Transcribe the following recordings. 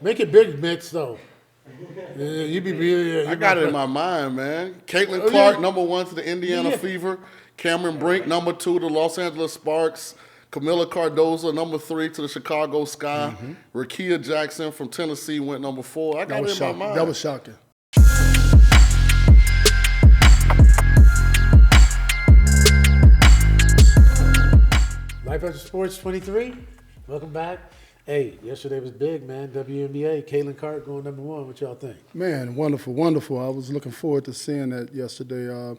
Make it big mix though. I got it in my mind, man. Caitlin Clark, #1 to the Indiana Fever. Cameron Brink, #2 to the Los Angeles Sparks. Camila Cardoza, #3 to the Chicago Sky. Rakia Jackson from Tennessee went #4. I got it in my mind. That was shocking. Life After Sports 23. Welcome back. Hey, yesterday was big, man. WNBA, Caitlin Clark going #1. What y'all think? Man, wonderful, wonderful. I was looking forward to seeing that yesterday. All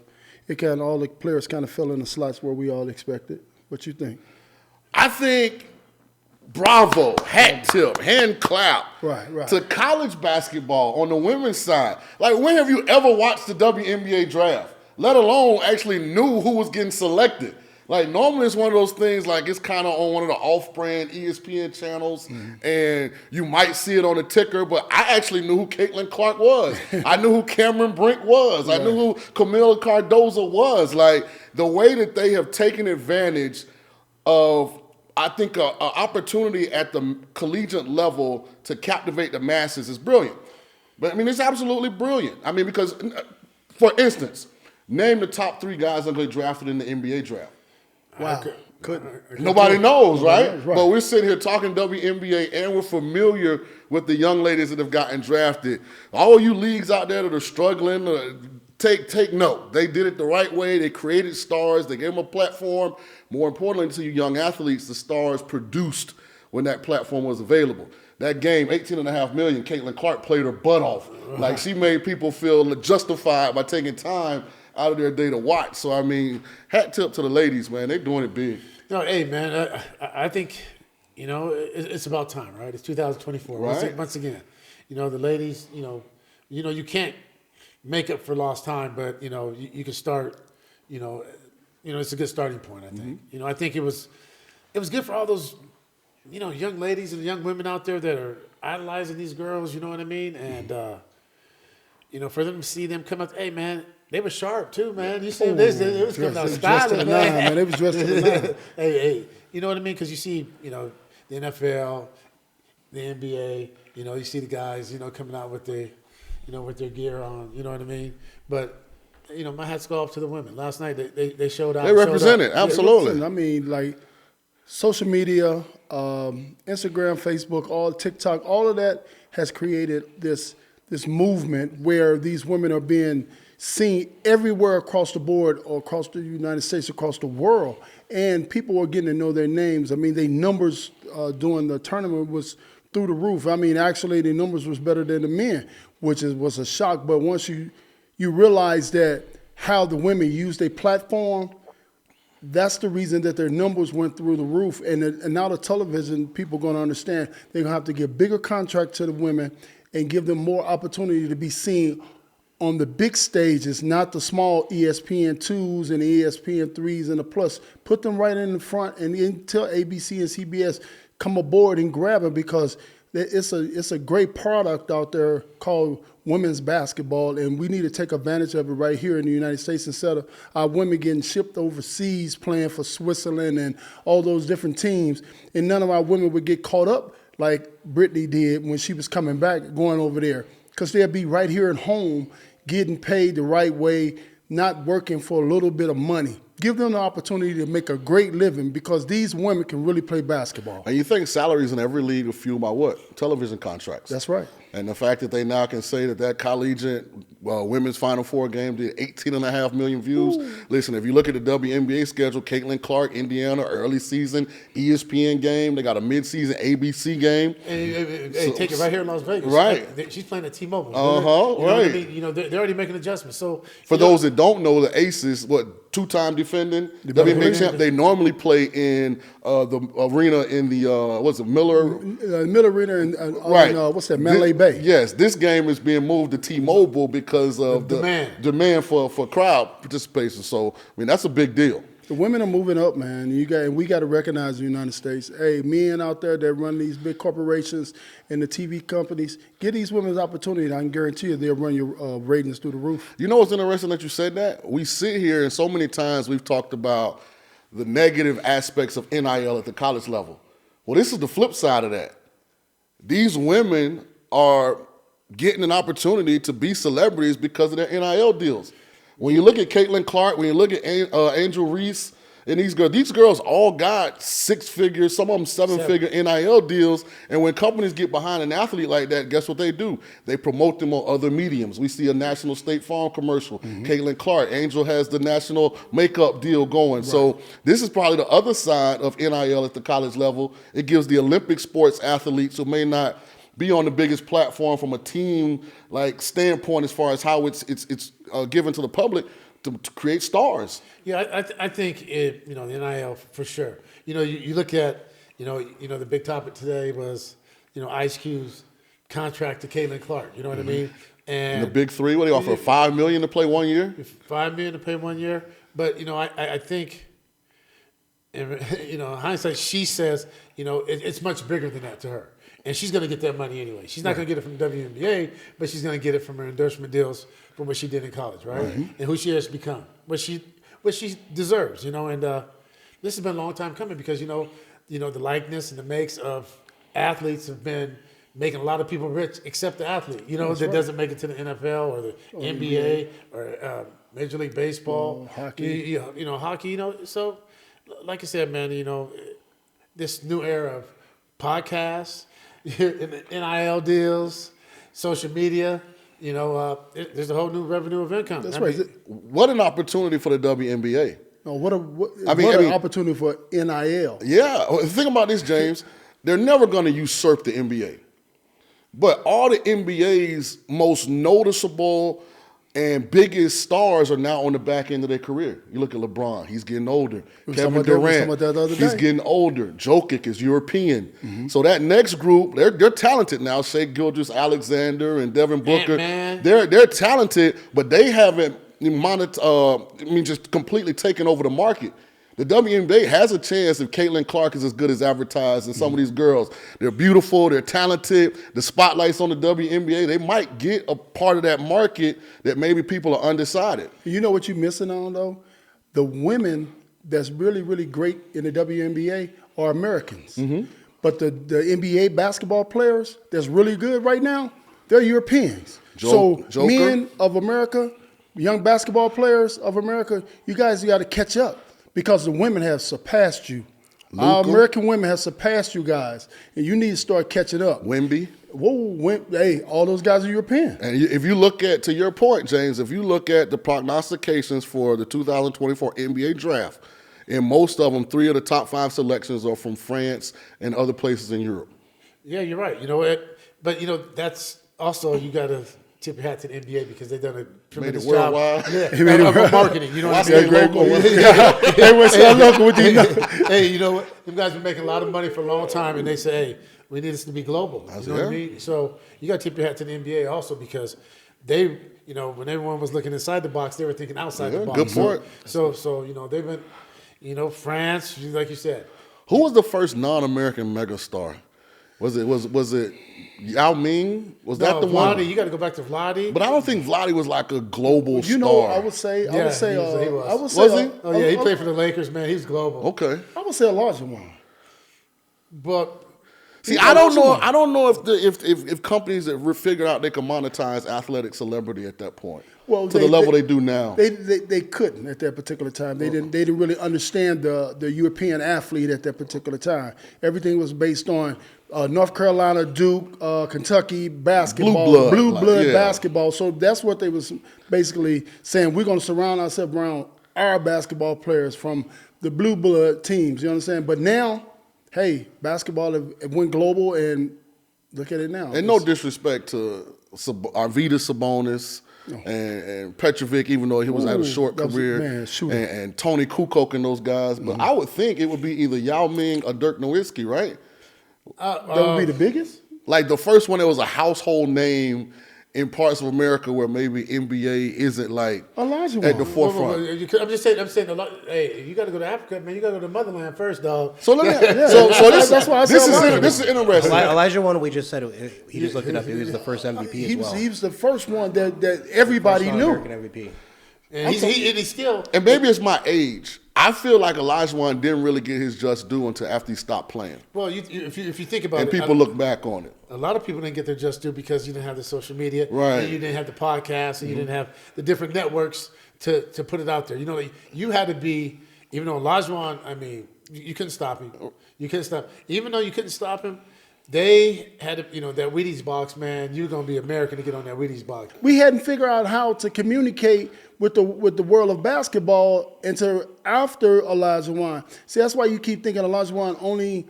the players kind of fell in the slots where we all expected. What you think? I think bravo, hat tip, hand clap Right. to college basketball on the women's side. Like, when have you ever watched the WNBA draft, let alone actually knew who was getting selected? Like, normally it's one of those things, like, it's kind of on one of the off-brand ESPN channels, and you might see it on the ticker, but I actually knew who Caitlin Clark was. I knew who Cameron Brink was. I knew who Camila Cardoza was. Like, the way that they have taken advantage of, I think, an opportunity at the collegiate level to captivate the masses is brilliant. But, I mean, it's absolutely brilliant. I mean, because, for instance, name the top 3 guys that got drafted in the NBA draft. Wow. Nobody knows, right? Right. But we're sitting here talking WNBA, and we're familiar with the young ladies that have gotten drafted. All you leagues out there that are struggling, take note. They did it the right way. They created stars. They gave them a platform. More importantly, to you young athletes, the stars produced when that platform was available. That game, $18.5 million, Caitlin Clark played her butt off. Like, she made people feel justified by taking time out of their day to watch. So, I mean, hat tip to the ladies, man. They're doing it big. No, hey, man, I think, it's about time, right? It's 2024. Right. Once again, the ladies, you can't make up for lost time, but, you can start, it's a good starting point, I think. I think it was good for all those, young ladies and young women out there that are idolizing these girls, you know what I mean? And, for them to see them come out, hey, man, they were sharp too, man. You see them, they was coming out styling, man. They was dressed to the nine. hey, you know what I mean? Because you see, the NFL, the NBA, you see the guys, coming out with with their gear on, you know what I mean? But, my hats go off to the women. Last night, they showed out. They represented, absolutely. I mean, like, social media, Instagram, Facebook, all TikTok, all of that has created this movement where these women are being seen everywhere across the board, or across the United States, across the world, and people are getting to know their names. I mean, their numbers during the tournament was through the roof. I mean, actually, the numbers was better than the men, which was a shock. But once you realize that how the women use their platform, that's the reason that their numbers went through the roof. And now the television, people are going to understand they're going to have to give bigger contract to the women and give them more opportunity to be seen on the big stages, not the small ESPN2s and the ESPN3s and the Plus. Put them right in the front and tell ABC and CBS, come aboard and grab them, because it's a great product out there called women's basketball, and we need to take advantage of it right here in the United States instead of our women getting shipped overseas playing for Switzerland and all those different teams, and none of our women would get caught up like Brittany did when she was coming back, going over there, because they'll be right here at home getting paid the right way, not working for a little bit of money. Give them the opportunity to make a great living, because these women can really play basketball. And you think salaries in every league are fueled by what? Television contracts. That's right. And the fact that they now can say that collegiate women's Final Four game did 18.5 million views. Ooh. Listen, if you look at the WNBA schedule, Caitlin Clark, Indiana, early season, ESPN game. They got a mid-season ABC game. Hey, take it right here in Las Vegas. Right. She's playing at T-Mobile. Right. I mean? They're already making adjustments. So for those that don't know, the Aces, two-time defending WNBA champ, they normally play in the arena in the Miller Arena in what's that, Mandalay Bay. Yes, this game is being moved to T-Mobile because of the demand for crowd participation. So, I mean, that's a big deal. The women are moving up, man. We got to recognize the United States. Hey, men out there that run these big corporations and the TV companies, give these women an opportunity. I can guarantee you they'll run your ratings through the roof. You know what's interesting that you said that? We sit here and so many times we've talked about the negative aspects of NIL at the college level. Well, this is the flip side of that. these women are getting an opportunity to be celebrities because of their NIL deals. When you look at Caitlin Clark, when you look at Angel Reese, and these girls all got 6 figures, some of them 7-figure NIL deals. And when companies get behind an athlete like that, guess what they do? They promote them on other mediums. We see a National State Farm commercial. Caitlin Clark, Angel has the national makeup deal going. Right. So this is probably the other side of NIL at the college level. It gives the Olympic sports athletes who may not be on the biggest platform from a team like standpoint as far as how it's given to the public to create stars. Yeah, I think the NIL for sure. You look at the big topic today was Ice Cube's contract to Caitlin Clark. You know what I mean? And the big three, what they offer, $5 million to play 1 year? $5 million to play 1 year, but I think. In hindsight, she says, it's much bigger than that to her. And she's going to get that money anyway. She's not going to get it from the WNBA, but she's going to get it from her endorsement deals from what she did in college, right? And who she has become, what she deserves, And this has been a long time coming because, the likeness and the makes of athletes have been making a lot of people rich except the athlete, that doesn't make it to the NFL or the NBA or Major League Baseball. Hockey. Hockey, So, like I said, man, this new era of podcasts, NIL deals, social media, there's a whole new revenue of income. That's right. What an opportunity for the WNBA. No, what an opportunity for NIL. Yeah. Think about this, James. They're never going to usurp the NBA. But all the NBA's most noticeable and biggest stars are now on the back end of their career. You look at LeBron, he's getting older. Kevin Durant, he's getting older. Jokic is European. So that next group, they're talented now. Shai Gilgeous-Alexander and Devin Booker. They're talented, but they haven't just completely taken over the market. The WNBA has a chance if Caitlin Clark is as good as advertised and some of these girls. They're beautiful, they're talented. The spotlight's on the WNBA. They might get a part of that market that maybe people are undecided. You know what you're missing on, though? The women that's really, really great in the WNBA are Americans. But the NBA basketball players that's really good right now, they're Europeans. Joker. Men of America, young basketball players of America, you guys got to catch up. Because the women have surpassed you. Our American women have surpassed you guys. And you need to start catching up. Wemby. Hey, all those guys are European. And if you look at, to your point, James, if you look at the prognostications for the 2024 NBA Draft, in most of them, 3 of the top 5 selections are from France and other places in Europe. Yeah, you're right. But that's also, you got to tip your hat to the NBA because they've done a tremendous job of marketing. You know what I mean? Hey, you know what? Them guys been making a lot of money for a long time, and they say, hey, we need this to be global. You know what I mean? So you got to tip your hat to the NBA also because they, when everyone was looking inside the box, they were thinking outside the box. Good point. So they've been, France, like you said. Who was the first non-American megastar? Was it Yao Ming? Was that the one? You got to go back to Vlade. But I don't think Vlade was like a global star. I would say. He was. Was he? Oh yeah, he played for the Lakers, man. He's global. Okay. I would say a larger one. But see, I don't know. I don't know if companies that figured out they could monetize athletic celebrity at that point. Well, to the level they do now. They couldn't at that particular time. They didn't really understand the European athlete at that particular time. Everything was based on North Carolina, Duke, Kentucky basketball, blue blood basketball. So that's what they was basically saying. We're going to surround ourselves around our basketball players from the blue blood teams. You understand? But now, hey, basketball have went global, and look at it now. And no disrespect to Arvydas Sabonis. And Petrovic, even though he was had a short career, and Tony Kukoc and those guys. But I would think it would be either Yao Ming or Dirk Nowitzki, right? That would be the biggest? Like the first one that was a household name in parts of America where maybe NBA isn't like at the forefront. I'm just saying, hey, you got to go to Africa, man. You got to go to the motherland first, dog. So let me. That's why I said this is interesting. Elijah one, we just said he just looked it up. He was the first MVP as well. He was the first one that everybody knew. American MVP. And he's still. And maybe it's my age. I feel like Olajuwon didn't really get his just due until after he stopped playing. Well, if you think about And it, people look back on it. a lot of people didn't get their just due because you didn't have the social media, Right. and you didn't have the podcast, and you didn't have the different networks to put it out there. You know, you had to be, even though Olajuwon, I mean, you couldn't stop him. You couldn't stop. Even though you couldn't stop him, they had to, that Wheaties box, man. You're gonna be American to get on that Wheaties box. We hadn't figured out how to communicate with the world of basketball until after Olajuwon. See, that's why you keep thinking Olajuwon only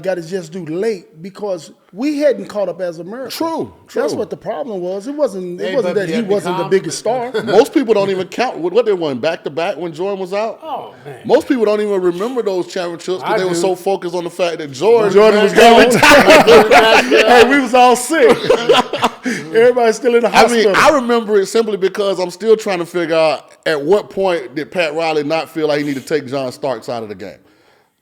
got his just due late, because we hadn't caught up as America. True. That's what the problem was. It wasn't Hey, that but he yeah, wasn't the become- biggest star. Most people don't even count what they won back-to-back when Jordan was out. Oh man. Most people don't even remember those championships I because they were do. so focused on the fact that Jordan was gone. Hey, we was all sick. Everybody's still in the I hospital. mean, I remember it simply because I'm still trying to figure out at what point did Pat Riley not feel like he needed to take John Starks out of the game.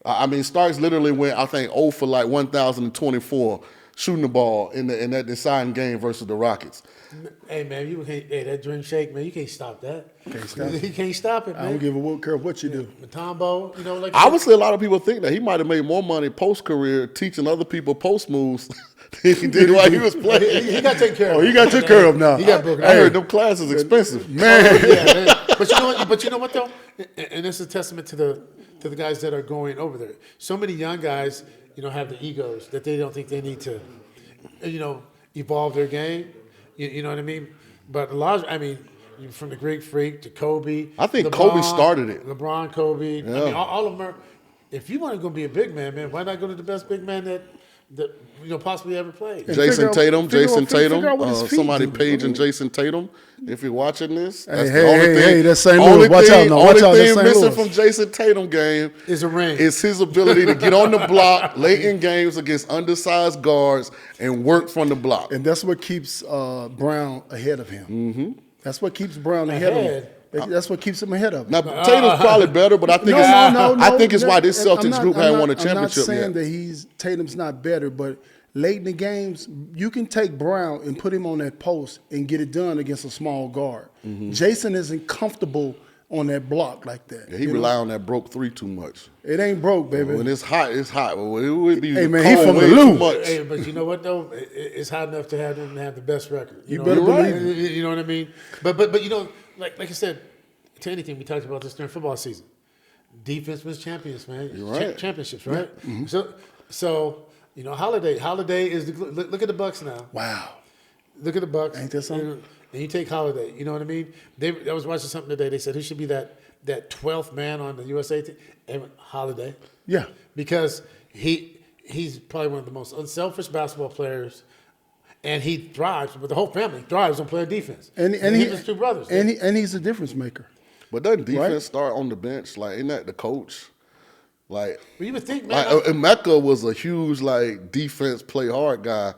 I mean, Starks literally went, I think, 0 for like 1,024 shooting the ball in that deciding game versus the Rockets. Hey man, that drink shake, man, you can't stop that. Can't stop it. You can't stop it, I man. don't give a care what you do. Matumbo, like Obviously, a lot of people think that he might have made more money post-career teaching other people post moves than he did while he was playing. he got taken care of. Oh, he got took care of now. He got broken. I heard them classes expensive. Man. Yeah, man. But you know what though, and it's a testament to the guys that are going over there. So many young guys, have the egos that they don't think they need to, evolve their game. You know what I mean? But from the Greek Freak to Kobe. I think Kobe started it. LeBron, Kobe. Yeah. I mean, all of them are. If you want to go be a big man, why not go to the best big man that possibly ever played? Jason Tatum, figure out what his feet somebody do. paging Jason Tatum. If you're watching this, that's Hey, the only thing. hey, that's St. Louis. Watch out now. Watch out, Only that's thing St. missing Louis. from Jason Tatum game Is a ring. is his ability to get on the block late in games against undersized guards and work from the block. And that's what keeps Brown ahead of him. Mm-hmm. That's what keeps Brown ahead of him. That's what keeps him ahead of him. Now Tatum's probably better, but I think I think it's why this Celtics group hadn't won a championship I'm not saying yet. that Tatum's not better, but late in the games, you can take Brown and put him on that post and get it done against a small guard. Mm-hmm. Jason isn't comfortable on that block like that. Yeah, he rely on that broke three too much. It ain't broke, baby. When it's hot, it's hot. Well, it would be Hey, man, cold he from way the too Lou. much. Hey, but you know what though? It's hot enough to have them have the best record. You better believe it. You know what I mean? But like I said, to anything we talked about this during football season. Defense wins champions, man. You're right. Championships, right? Mm-hmm. So Holiday is look at the Bucks now. Wow. Look at the Bucks. Ain't that something? And you take Holiday. You know what I mean? I was watching something today. They said who should be that 12th man on the USA team? Holiday. Yeah. Because he's probably one of the most unselfish basketball players, and he thrives. But the whole family thrives on playing defense. And he he, has two brothers. and he's a difference maker. But doesn't defense Right. start on the bench? Like, isn't that the coach? Like, But you would think, man. Emeka was a huge defense play hard guy.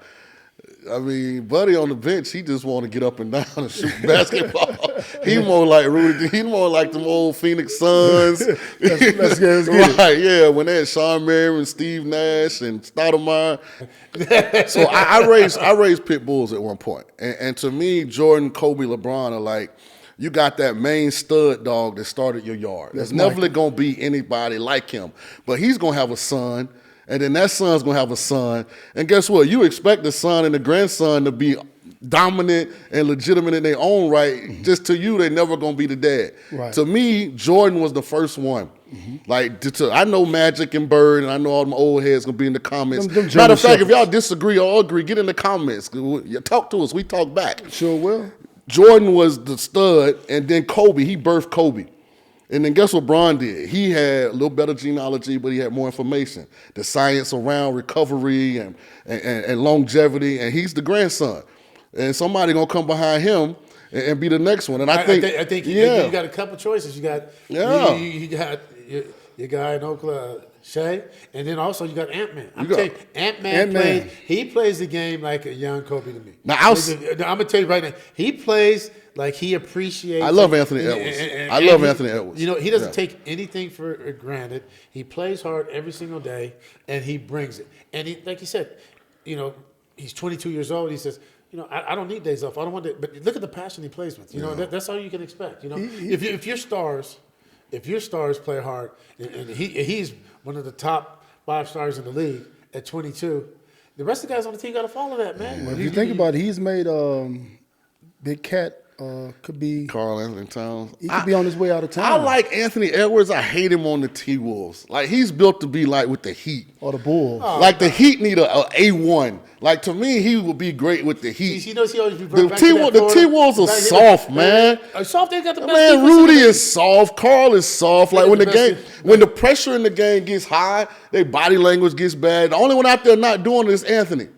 I mean, Buddy on the bench, he just want to get up and down and shoot basketball. He more like Rudy. He more like them old Phoenix Suns. Let's get it. Right? Yeah, when they had Sean Marion, Steve Nash, and Stoudemire. So I raised pit bulls at one point, and to me, Jordan, Kobe, LeBron are like. You got that main stud dog that started your yard. There's never going to be anybody like him. But he's going to have a son, and then that son's going to have a son. And guess what? You expect the son and the grandson to be dominant and legitimate in their own right. Just to you, they're never going to be the dad. Right. To me, Jordan was the first one. Mm-hmm. I know Magic and Bird, and I know all them old heads going to be in the comments. Them Matter of fact, German if y'all disagree or agree, get in the comments. Talk to us. We talk back. Sure will. Jordan was the stud, and then Kobe, he birthed Kobe. And then guess what Bron did? He had a little better genealogy, but he had more information. The science around recovery and longevity, and he's the grandson. And somebody going to come behind him and be the next one. And I think you got a couple choices. You got Yeah. you got your guy in Oklahoma, Shea, and then also you got Ant-Man. Ant-Man. He plays the game like a young Kobe to me. Now, I'm going to tell you right now, he plays like he appreciates. I love Anthony Edwards. I love Anthony Edwards. He doesn't take anything for granted. He plays hard every single day, and he brings it. And he, like you said, he's 22 years old. He says, I don't need days off. I don't want to. But look at the passion he plays with. That's all you can expect. If you're stars, if your stars play hard, and he's one of the top 5 stars in the league at 22, the rest of the guys on the team got to follow that, man. Well, if you think about it, he's made Big Cat could be Carl Anthony Towns. he could be on his way out of town. I like Anthony Edwards. I hate him on the T-Wolves. Like, he's built to be like with the Heat. or the Bulls. Like, the Heat need a A1. Like, to me, he would be great with the Heat. He knows he always be The back to that Florida. T-Wolves are soft, man. Soft, they got the best Man, defense in Rudy the league. is soft. Carl is soft. Like, They're when the the best game, when the pressure in the game gets high, their body language gets bad. The only one out there not doing it is Anthony.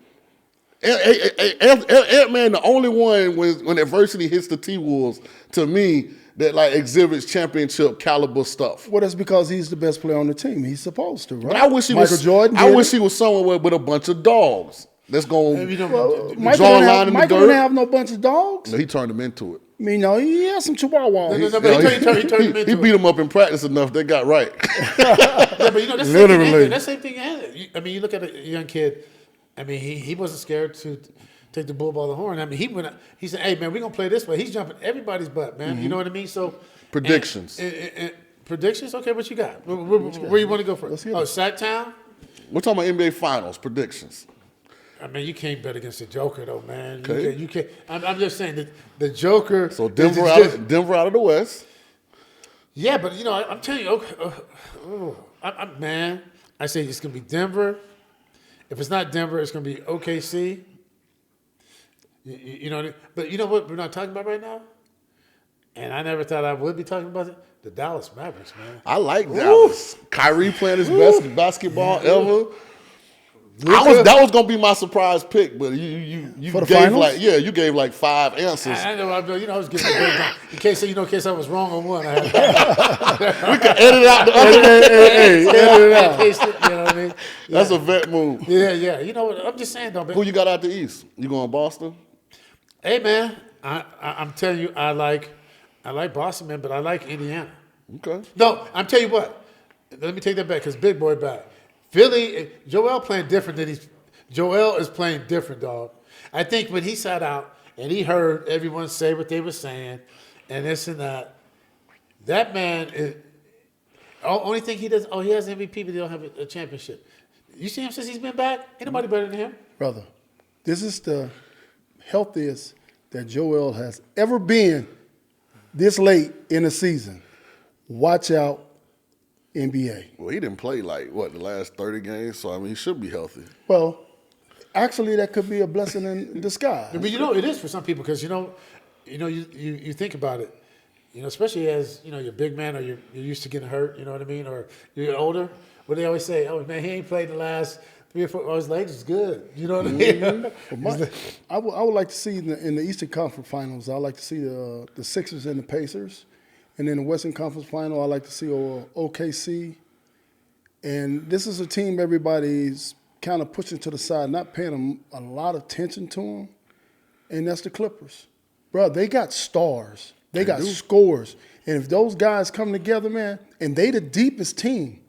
Ant-Man, the only one when adversity hits the T-Wolves, to me, that like exhibits championship caliber stuff. Well, that's because he's the best player on the team. He's supposed to, right? But I wish he Michael was. Jordan. I did wish it. he was somewhere with a bunch of dogs. That's going Maybe you to don't- Michael draw a didn't line have, in the Michael dirt. didn't have no bunch of dogs. He turned them into it. I mean, no, he had some chihuahuas. No, but he turned him into He beat them up in practice enough. They got right. Yeah, but you know, that's Literally. the same thing. I mean, you look at a young kid. I mean, he wasn't scared to take the bull by the horn. I mean, he said, "Hey, man, we're gonna play this way." He's jumping everybody's butt, man. You know what I mean? So Predictions. and predictions. Okay, what you got? Where you want to go first? hear Oh, it. Sacktown. We're talking about NBA Finals predictions. I mean, you can't bet against the Joker, though, man. Okay. You can't. I'm just saying that the Joker. So is Denver just- out of the West. Yeah, but you know, I'm telling you, man, I say it's gonna be Denver. If it's not Denver, it's gonna be OKC. You know, but you know what we're not talking about right now, and I never thought I would be talking about it. The Dallas Mavericks, man. I like Dallas. Kyrie playing his best basketball ever. That was gonna be my surprise pick, but you For the gave finals? you gave like 5 answers. I know, I was giving a breakdown in case I was wrong on one. I had We can edit out the other. Edit it out. you know what I mean? That's a vet move. Yeah. You know what? I'm just saying, though, man. Who you got out the East? You going Boston? Hey, man, I'm telling you, I like Boston, man, but I like Indiana. Okay. No, I'm telling you what. Let me take that back because Big Boy back. Philly, Joel playing different than Joel is playing different, dog. I think when he sat out and he heard everyone say what they were saying and this and that, that man is. Only thing he does, he has MVP, but he don't have a championship. You see him since he's been back? Ain't nobody better than him. Brother, this is the healthiest that Joel has ever been this late in the season. Watch out, NBA. Well, he didn't play like the last 30 games, so I mean he should be healthy. Well, actually, that could be a blessing in disguise. But you know, it is for some people because you think about it, especially as you're a big man or you're used to getting hurt, you know what I mean, or you're older. What they always say, oh man, he ain't played the last 3 or 4. Oh, his legs is good. You know what I mean? I would like to see in the Eastern Conference Finals. I would like to see the Sixers and the Pacers, and in the Western Conference Final, I like to see OKC. And this is a team everybody's kind of pushing to the side, not paying them a lot of attention to them, and that's the Clippers. Bro, they got stars. They got scores. And if those guys come together, man, and they the deepest team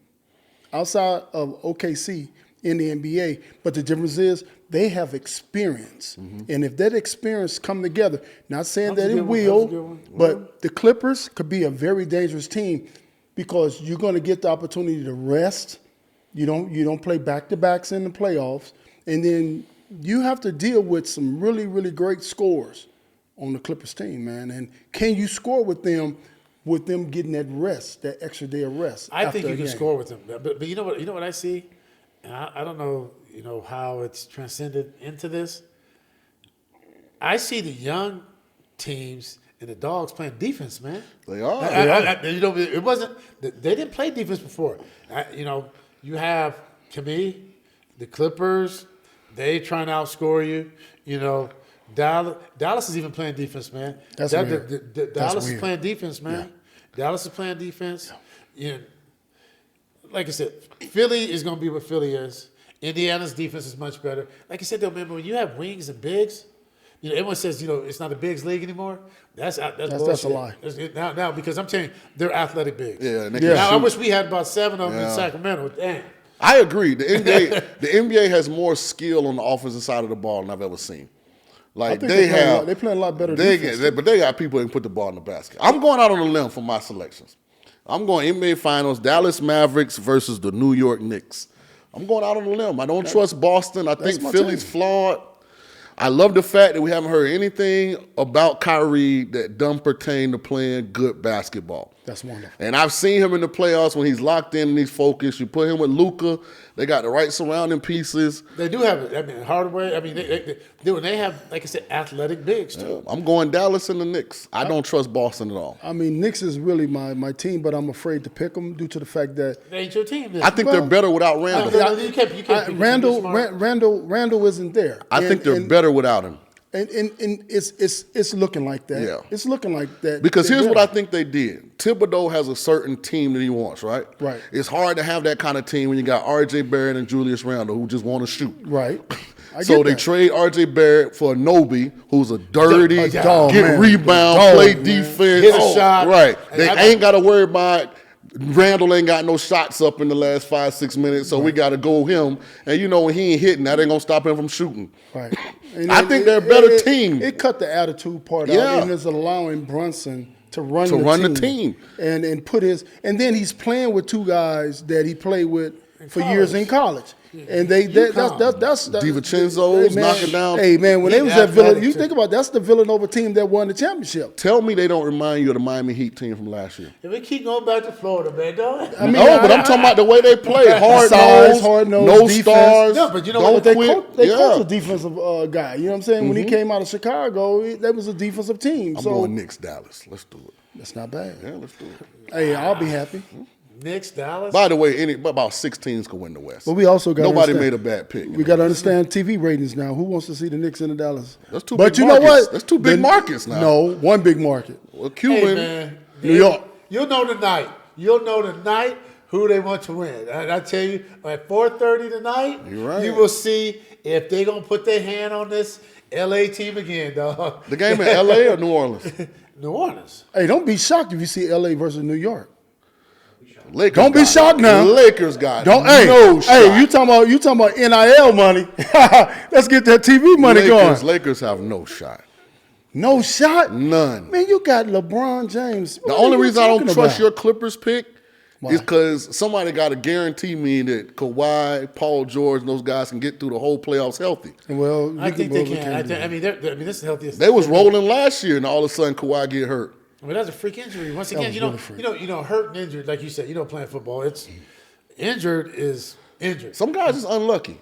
outside of OKC in the NBA, but the difference is they have experience. And if that experience come together, not saying that it will, but the Clippers could be a very dangerous team because you're going to get the opportunity to rest. You don't play back-to-backs in the playoffs. And then you have to deal with some really, really great scores on the Clippers team, man. And can you score with them getting that rest, that extra day of rest? I think after you a can game? score with them. But you know what I see? And I don't know, how it's transcended into this. I see the young teams and the Dogs playing defense, man. They are. It wasn't. They didn't play defense before. You have, to me, the Clippers. They trying to outscore you. Dallas is even playing defense, man. That's weird. Dallas is weird. playing defense, man. Dallas is playing defense. Like I said, Philly is going to be what Philly is. Indiana's defense is much better. Like I said, though, remember when you have wings and bigs, everyone says it's not a bigs league anymore. That's bullshit. That's a lie. Now, because I'm telling you, they're athletic bigs. Yeah, and they Yeah. can Now I shoot. wish we had about 7 of them in Yeah. Sacramento. Damn. I agree. The NBA has more skill on the offensive side of the ball than I've ever seen. I Like think they play a lot better defense. But they got people who can put the ball in the basket. I'm going out on a limb for my selections. I'm going NBA Finals, Dallas Mavericks versus the New York Knicks. I'm going out on a limb. I don't trust Boston. I think my Philly's team. flawed. I love the fact that we haven't heard anything about Kyrie that doesn't pertain to playing good basketball. That's wonderful. And I've seen him in the playoffs when he's locked in and he's focused. You put him with Luka, they got the right surrounding pieces. They do have it. I mean, Hardaway. I mean, they have, like I said, athletic bigs too. I'm going Dallas and the Knicks. I don't trust Boston at all. I mean, Knicks is really my team, but I'm afraid to pick them due to the fact that They ain't your team. Then. I think they're better without Randall. You can't pick him. Randall isn't there. I think they're better without him. And it's looking like that. Yeah. It's looking like that. Because They're here's what I better. think they did. Thibodeau has a certain team that he wants, right? Right. It's hard to have that kind of team when you got R.J. Barrett and Julius Randle who just want to shoot. Right. So they trade R.J. Barrett for Nobi, who's a dirty, dog, get man. rebound, Dog, play man. defense. Hit a shot. Right. And They ain't got to worry about Randall ain't got no shots up in the last 5-6 minutes, so we got to go him. And you know when he ain't hitting, that ain't gonna stop him from shooting. Right. And I think they're a better team. It cut the attitude part Yeah. out, and it's allowing Brunson to run the team. and put his. And then he's playing with two guys that he played with for years in college. And that's DiVincenzo's man, knocking down. Hey man, when they was at athletic Villanova, you too. think about that's the Villanova team that won the championship. Tell me they don't remind you of the Miami Heat team from last year. If we keep going back to Florida, man, don't. I mean, But I'm talking about the way they play. Hard Size, nose, hard-nosed no defense. stars. No, but you know don't what? They quit. coach a defensive guy. You know what I'm saying? When he came out of Chicago, that was a defensive team. I'm so going Knicks, Dallas. Let's do it. that's not bad. Yeah, let's do it. Hey, I'll be happy. Knicks, Dallas. By the way, about 6 teams can win the West. But we also got Nobody made a bad pick. We got to understand TV ratings now. Who wants to see the Knicks in the Dallas? That's two But big you know markets. what? That's two big markets now. No, one big market. Well, Hey, Cuban. man, New York. You'll know tonight. You'll know tonight who they want to win. And I tell you, at 4:30 tonight, You're right. you will see if they're gonna put their hand on this LA team again, dog. The game in L.A. or New Orleans? New Orleans. Hey, don't be shocked if you see LA versus New York. Lakers Don't be got it. shocked now. Lakers got Don't no shot. hey, you talking about NIL money. Let's get that TV money going. Lakers have no shot. No shot? None. Man, you got LeBron James. The only reason I don't trust your Clippers pick is because somebody got to guarantee me that Kawhi, Paul George, and those guys can get through the whole playoffs healthy. Well, I think they can. I mean, this is the healthiest. They was rolling last year, and all of a sudden Kawhi get hurt. I mean, that's a freak injury. Once again, was you know, really freak. you know, hurt and injured, like you said, playing football. It's injured is injured. Some guys is unlucky.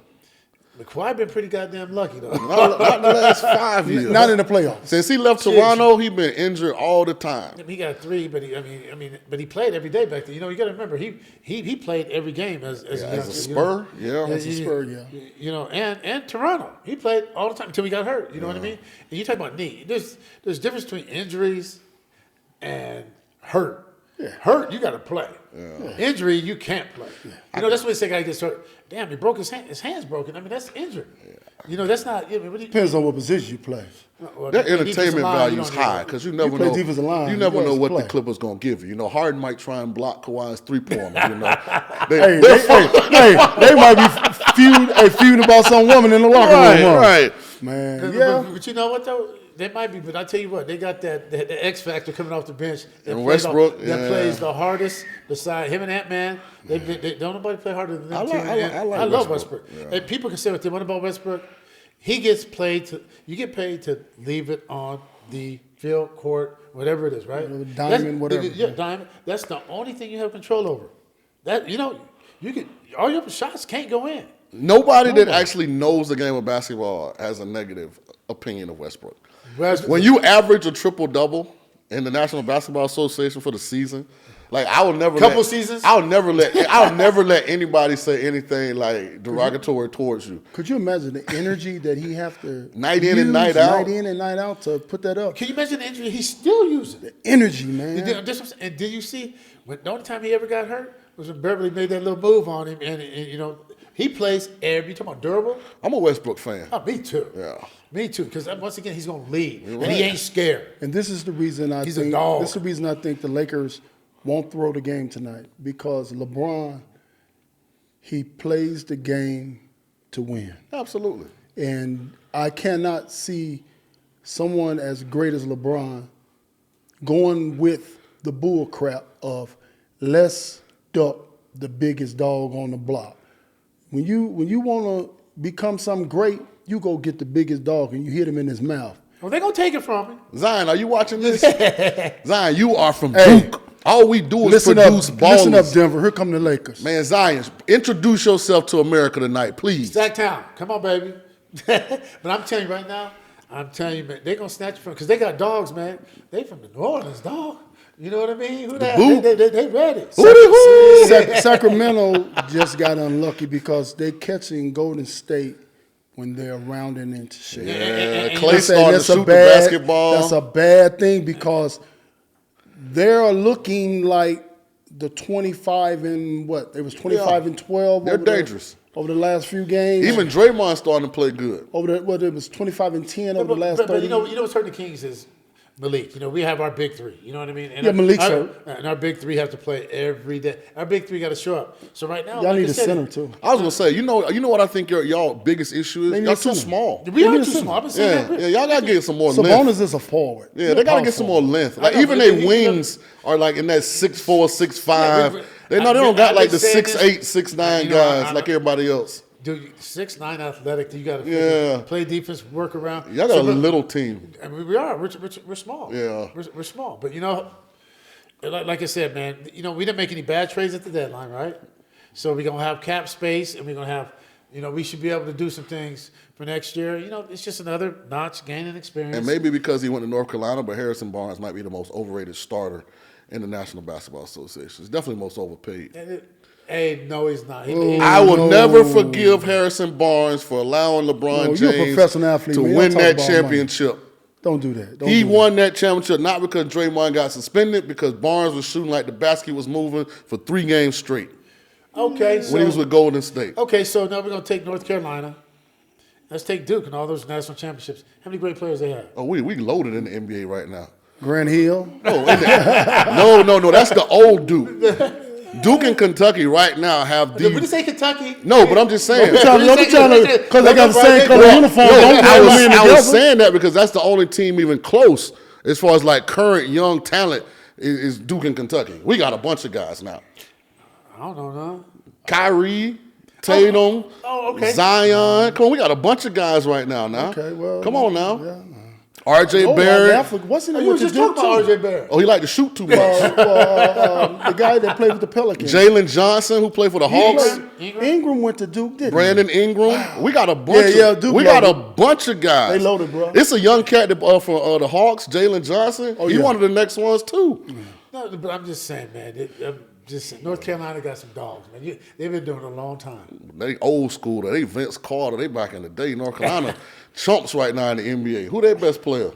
But Kawhi been pretty goddamn lucky though. Not in the last 5 years. Not in the playoffs. Since he left Toronto, he been injured all the time. He got 3, but but he played every day back then. You know, you got to remember he played every game as a youngster, As a Spur, As a Spur, yeah. You know, and Toronto, he played all the time until he got hurt. You know what I mean? And you talk about knee. There's difference between injuries and hurt. Yeah. Hurt, you got to play. Injury, you can't play. You know, that's what they say. Guy gets hurt. Damn, he broke his hand. His hand's broken. I mean, that's injured. You know, that's not. I mean, Depends on what position you play. well, Their defensive entertainment line, value you is don't need high to- because you never play know. defensive line, You you never guys know what play. the Clippers gonna give you. You know, Harden might try and block Kawhi's 3-pointer. You know, Hey, they might be feuding about some woman in the locker room. Huh? right. Man, But, yeah. but you know what though? They might be, but I tell you what, they got the X factor coming off the bench. That And plays Westbrook, that plays the hardest. Beside him and Ant-Man, they don't nobody play harder than them. I like- two. I like- I like I love Westbrook. Westbrook. And people can say what they want about Westbrook. He gets played to. You get paid to leave it on the field, court, whatever it is, right? Diamond, whatever. Yeah, diamond. That's the only thing you have control over. That you can all your shots can't go in. Nobody that actually knows the game of basketball has a negative opinion of Westbrook. When you average a triple-double in the National Basketball Association for the season, like I would never Seasons? I'll never let anybody say anything like derogatory towards you. Could you imagine the energy that he have to Night in and use night out? night in and night out to put that up? Can you imagine the injury? He's still using it. Energy, man. And did you see when the only time he ever got hurt was when Beverly made that little move on him, and you know he plays every. You talking about durable? I'm a Westbrook fan. Oh, me too. Yeah. Me too. Because once again, he's going to lead, and right. he ain't scared. And this is the reason I He's a think dog. this is the reason I think the Lakers won't throw the game tonight, because LeBron, he plays the game to win. Absolutely. And I cannot see someone as great as LeBron going with the bull crap of let's duck the biggest dog on the block. When you want to become something great, you go get the biggest dog and you hit him in his mouth. Well, they're going to take it from him. Zion, are you watching this? Zion, you are from Duke. All we do is produce ballers. Listen up, Denver. Here come the Lakers. Man, Zion, introduce yourself to America tonight, please. Sacktown. Come on, baby. But I'm telling you right now, man, they're going to snatch it from, because they got dogs, man. They from the New Orleans, dog. You know what I mean? Who they ready. Sacramento just got unlucky because they're catching Golden State when they're rounding into shape. Yeah, Clay started to shoot the basketball. That's a bad thing because they're looking like the 25 and what? It was 25 and 12. They're dangerous. Over the last few games. Even Draymond starting to play good. It was 25 and 10 over the last 30. But you know what's hurting the Kings is Malik. You know, we have our big three. You know what I mean? And Malik's hurt. And our big three have to play every day. Our big three got to show up. So right now, y'all need a center too. I was gonna say, you know what I think y'all biggest issue is? Y'all too small. We are too small. I've been saying that. Yeah, y'all gotta get some more length. Sabonis is a forward. Yeah, they gotta get some more length. Like even their wings are like in that 6'4", 6'5". They don't got like the 6'8", 6'9" guys like everybody else. Dude, 6'9" athletic. You got to play defense, work around. Y'all got a little team. I mean, we are. We're small. Yeah, we're small. But like I said, man, we didn't make any bad trades at the deadline, right? So we're gonna have cap space, and we're gonna have, we should be able to do some things for next year. It's just another notch gaining experience. And maybe because he went to North Carolina, but Harrison Barnes might be the most overrated starter in the National Basketball Association. He's definitely most overpaid. Hey, no, he's not. I will never forgive Harrison Barnes for allowing LeBron James to win that championship. Money. Don't do that. He won that championship not because Draymond got suspended, because Barnes was shooting like the basket was moving for 3 games straight. Okay, when he was with Golden State. Okay, so now we're going to take North Carolina. Let's take Duke and all those national championships. How many great players they have? Oh, we loaded in the NBA right now. Grant Hill? No, that's the old Duke. Duke and Kentucky right now have the. Did we say Kentucky? No, but I'm just saying. Because they got the same color uniform. I was saying that because that's the only team even close as far as like current young talent is Duke and Kentucky. We got a bunch of guys now. I don't know, no. Kyrie, Tatum, okay. Zion. Come on, we got a bunch of guys right now. Okay, well. Come on now. Yeah. RJ Barrett. What's the name? We just talking about RJ Barrett. Oh, he like to shoot too much. The guy that played with the Pelicans. Jalen Johnson, who played for the Hawks. Ingram went to Duke, didn't Brandon Ingram. Wow. We got a bunch. We got a bunch of guys. They loaded, bro. It's a young cat for the Hawks, Jalen Johnson. He one of the next ones too. No, but I'm just saying, man. North Carolina got some dogs, man. They've been doing it a long time. They old school. They Vince Carter. They back in the day. North Carolina chumps right now in the NBA. Who their best player?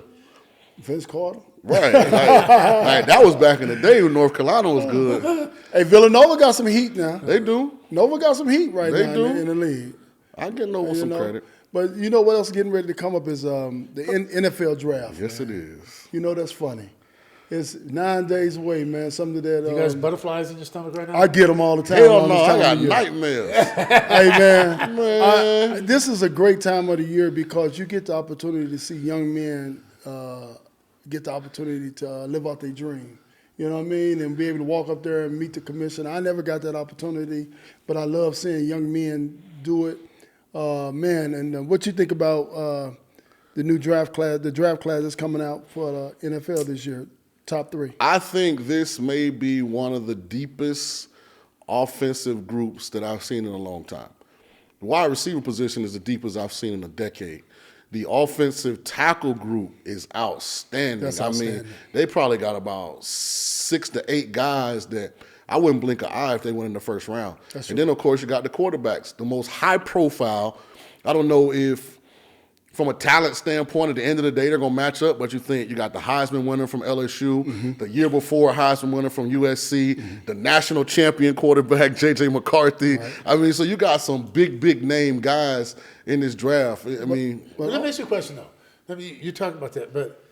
Vince Carter. Right. Like that was back in the day when North Carolina was good. Hey, Villanova got some heat now. They do. Nova got some heat right now in the league. I get Nova some credit. But you know what else getting ready to come up is the NFL draft. Yes, man. It is. That's funny. It's 9 days away, man. Something that you guys butterflies in your stomach right now? I get them all the time. Hell no, I got nightmares. Hey, man. This is a great time of the year because you get the opportunity to see young men get the opportunity to live out their dream. You know what I mean? And be able to walk up there and meet the commission. I never got that opportunity, but I love seeing young men do it. Man, and what you think about the new draft class, the draft class that's coming out for the NFL this year? Top 3. I think this may be one of the deepest offensive groups that I've seen in a long time. The wide receiver position is the deepest I've seen in a decade. The offensive tackle group is outstanding. That's outstanding. I mean, they probably got about 6 to 8 guys that I wouldn't blink an eye if they went in the first round. That's and then, of course, you got the quarterbacks, the most high profile. I don't know if from a talent standpoint, at the end of the day, they're going to match up, but you think you got the Heisman winner from LSU, the year before Heisman winner from USC, the national champion quarterback, J.J. McCarthy. Right. I mean, so you got some big name guys in this draft. I mean. Let me ask you a question, though. You're talking about that, but,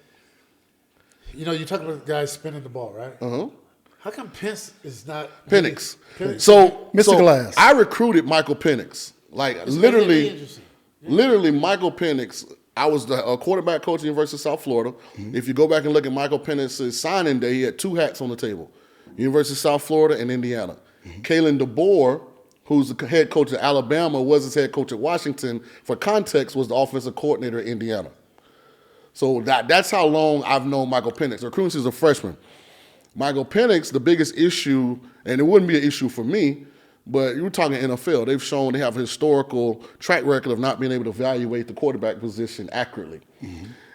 you're talking about the guys spinning the ball, right? Uh-huh. How come Penix is not? Penix. So, Mr. Glass. I recruited Michael Penix. Literally, Michael Penix, I was the quarterback coach at the University of South Florida. Mm-hmm. If you go back and look at Michael Penix's signing day, he had 2 hats on the table. University of South Florida, and Indiana. Kalen DeBoer, who's the head coach at Alabama, was his head coach at Washington. For context, was the offensive coordinator at Indiana. So that's how long I've known Michael Penix. Recruiting since a freshman. Michael Penix, the biggest issue, and it wouldn't be an issue for me, but you're talking NFL. They've shown they have a historical track record of not being able to evaluate the quarterback position accurately.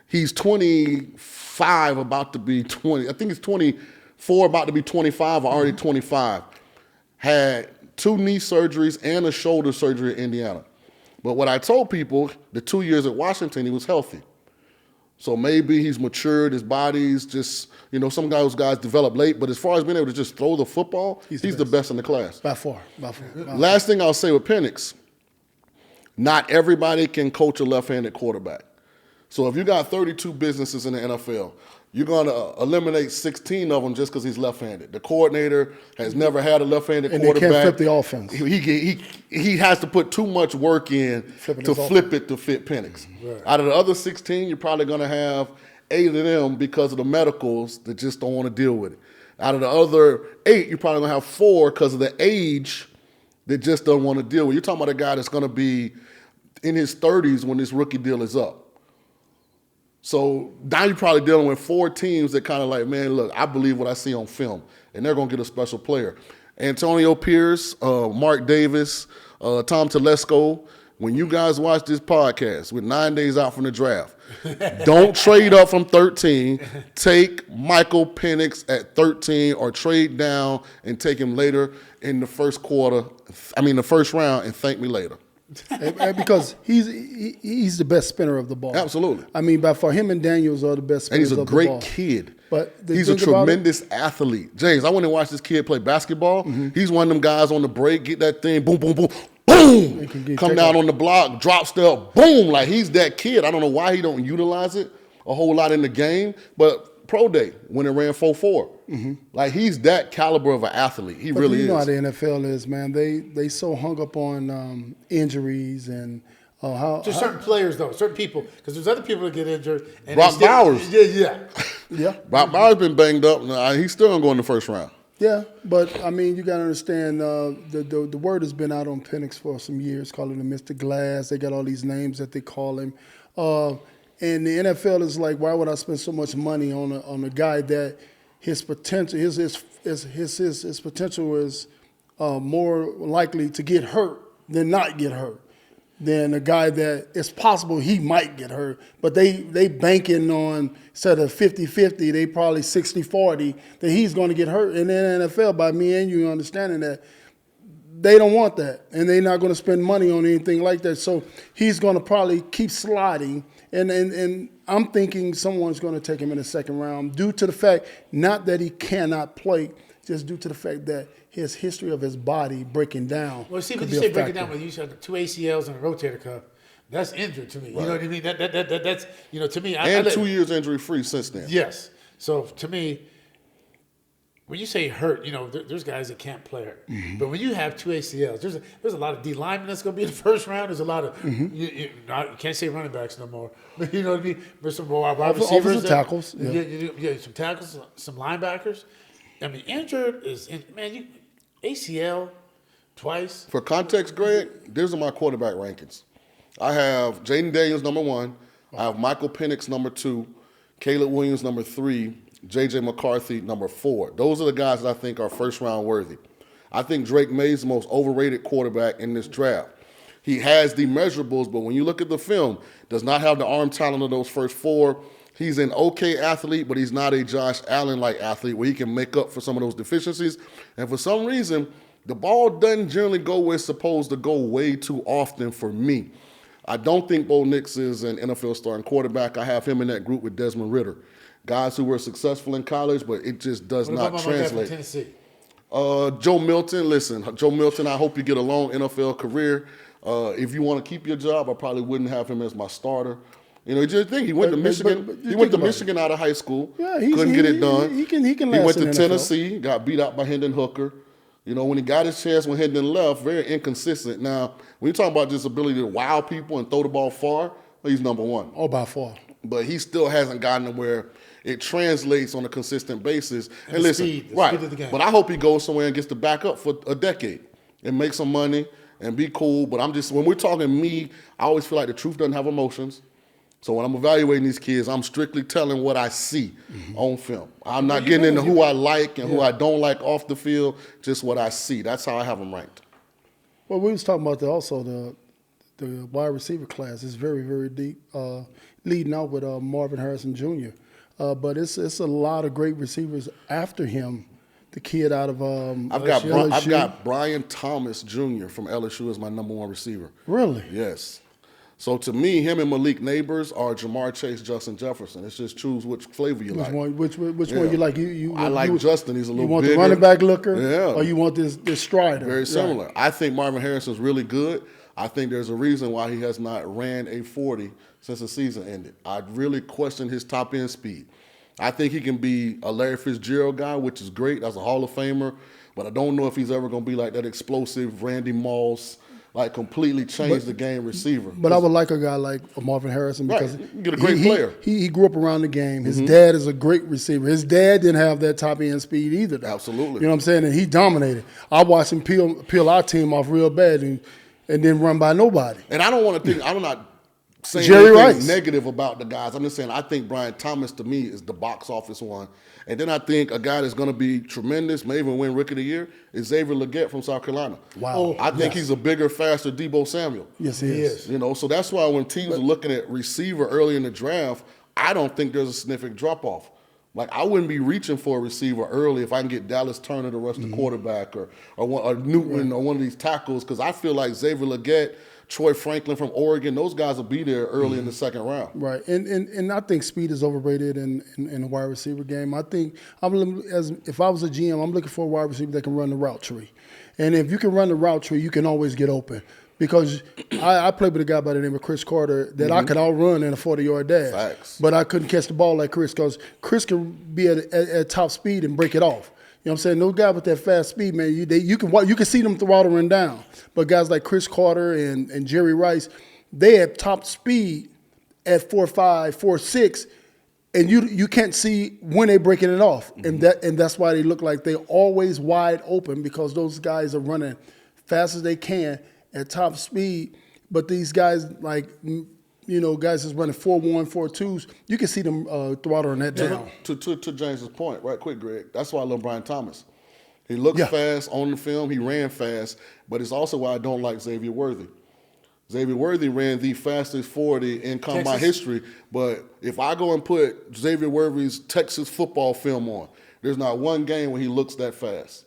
He's 25, about to be 20. I think he's 24, about to be 25, or already 25. Had 2 knee surgeries and a shoulder surgery at Indiana. But what I told people, the 2 years at Washington, he was healthy. So maybe he's matured, his body's just, some guys develop late, but as far as being able to just throw the football, he's the best in the class. By far. Last thing I'll say with Penix, not everybody can coach a left-handed quarterback. So if you got 32 businesses in the NFL, you're going to eliminate 16 of them just because he's left-handed. The coordinator has never had a left-handed quarterback. And they can't flip the offense. He has to put too much work in to flip it to fit Penix. Right. Out of the other 16, you're probably going to have 8 of them because of the medicals that just don't want to deal with it. Out of the other 8, you're probably going to have 4 because of the age that just don't want to deal with it. You're talking about a guy that's going to be in his 30s when this rookie deal is up. So now you're probably dealing with 4 teams that kind of like, man, look, I believe what I see on film, and they're going to get a special player. Antonio Pierce, Mark Davis, Tom Telesco, when you guys watch this podcast with 9 days out from the draft, don't trade up from 13. Take Michael Penix at 13 or trade down and take him later in the first round, and thank me later. Because he's the best spinner of the ball. Absolutely. I mean, by far, him and Daniels are the best spinners of the ball. And he's a great kid. But he's a tremendous athlete. James, I went and watched this kid play basketball. He's one of them guys on the break, get that thing, boom, boom, boom, boom, come down on the block, drop step, boom. Like, he's that kid. I don't know why he don't utilize it a whole lot in the game, but pro day when it ran 4.4. Like, he's that caliber of an athlete. He really is. You know how the NFL is, man. They so hung up on injuries and just certain players, though, certain people, because there's other people that get injured. And Brock Bowers. Yeah. Brock Bowers been banged up. He's still going to go in the first round. Yeah, but, I mean, you got to understand, the word has been out on Penix for some years, calling him Mr. Glass. They got all these names that they call him. And the NFL is like, why would I spend so much money on a guy that his potential his potential is more likely to get hurt than not get hurt, than a guy that it's possible he might get hurt, but they banking on, instead of 50-50, they probably 60-40 that he's going to get hurt. And in the NFL, by me and you understanding that, they don't want that, and they're not going to spend money on anything like that. So he's going to probably keep sliding. And I'm thinking someone's going to take him in the second round due to the fact, not that he cannot play, just due to the fact that his history of his body breaking down. Well, see, when you say breaking down, when you said 2 ACLs and a rotator cuff, that's injured to me. Right. You know what I mean? That's to me. And 2 years injury free since then. Yes. So to me, when you say hurt, there's guys that can't play hurt. But when you have 2 ACLs, there's a lot of D linemen that's going to be in the first round. There's a lot of you can't say running backs no more. But you know what I mean? There's some wide receivers, tackles, some tackles, some linebackers. I mean, injured is ACL twice. For context, Greg, these are my quarterback rankings. I have Jaden Daniels number 1. I have Michael Penix number 2, Caleb Williams number 3. J.J. McCarthy, number 4. Those are the guys that I think are first-round worthy. I think Drake May's the most overrated quarterback in this draft. He has the measurables, but when you look at the film, does not have the arm talent of those first 4. He's an okay athlete, but he's not a Josh Allen-like athlete where he can make up for some of those deficiencies. And for some reason, the ball doesn't generally go where it's supposed to go way too often for me. I don't think Bo Nix is an NFL starting quarterback. I have him in that group with Desmond Ridder. Guys who were successful in college, but it just does not translate. Tennessee? Joe Milton, listen, Joe Milton, I hope you get a long NFL career. If you want to keep your job, I probably wouldn't have him as my starter. Just think he went to Michigan. He went to Michigan out of high school. Yeah, couldn't get it done. He can last. He went to in Tennessee, got beat out by Hendon Hooker. When he got his chance when Hendon left, very inconsistent. Now, when you talk about this ability to wow people and throw the ball far, he's number 1. Oh, by far. but he still hasn't gotten to where it translates on a consistent basis. And the listen, speed of the game. But I hope he goes somewhere and gets to back up for a decade and make some money and be cool. But when we're talking me, I always feel like the truth doesn't have emotions. So when I'm evaluating these kids, I'm strictly telling what I see on film. I'm not getting into who I like and who I don't like off the field, just what I see. That's how I have them ranked. Well, we was talking about the wide receiver class is very, very deep, leading out with Marvin Harrison Jr. But it's a lot of great receivers after him. The kid out of I've got Brian Thomas Jr. from LSU as my number 1 receiver. Really? Yes. So to me, him and Malik Neighbors are Jamar Chase, Justin Jefferson. It's just choose which flavor you like. Which one you like? I like Justin. He's a little bigger. You want the running back looker? Yeah. Or you want this strider? Very similar. Right. I think Marvin Harrison's really good. I think there's a reason why he has not ran a 40 since the season ended. I really question his top end speed. I think he can be a Larry Fitzgerald guy, which is great. That's a Hall of Famer. But I don't know if he's ever going to be like that explosive Randy Moss, like completely change the game receiver. But I would like a guy like Marvin Harrison because you get a great player. He grew up around the game. His dad is a great receiver. His dad didn't have that top end speed either, though. Absolutely. You know what I'm saying? And he dominated. I watched him peel our team off real bad and didn't run by nobody. And I don't want to think, I'm not saying Jerry anything Rice. negative about the guys. I'm just saying I think Brian Thomas, to me, is the box office one. And then I think a guy that's going to be tremendous, may even win Rookie of the Year, is Xavier Legette from South Carolina. Wow. I think he's a bigger, faster Debo Samuel. Yes, he is. You know, so that's why when teams are looking at receiver early in the draft, I don't think there's a significant drop-off. Like, I wouldn't be reaching for a receiver early if I can get Dallas Turner to rush the quarterback or Newton or one of these tackles, because I feel like Xavier Legette, Troy Franklin from Oregon, those guys will be there early in the second round. Right, and I think speed is overrated in the wide receiver game. I think if I was a GM, I'm looking for a wide receiver that can run the route tree. And if you can run the route tree, you can always get open. Because I played with a guy by the name of Chris Carter that I could outrun in a 40-yard dash. Facts. But I couldn't catch the ball like Chris because Chris can be at top speed and break it off. You know what I'm saying? Those guys with that fast speed, man, you can see them throttling down. But guys like Chris Carter and Jerry Rice, they have top speed at 4.5, 4.6, and you can't see when they're breaking it off. And that's why they look like they're always wide open, because those guys are running fast as they can at top speed. But these guys guys that's running 4.1, 4.2s, you can see them throttling that down. To James's point, right quick, Greg, that's why I love Brian Thomas. He looks fast on the film. He ran fast, but it's also why I don't like Xavier Worthy. Xavier Worthy ran the fastest 40 in combine history, but if I go and put Xavier Worthy's Texas football film on, there's not one game where he looks that fast.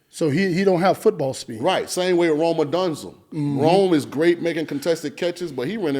So he don't have football speed. Right. Same way with Rome Odunze. Rome is great making contested catches, but he ran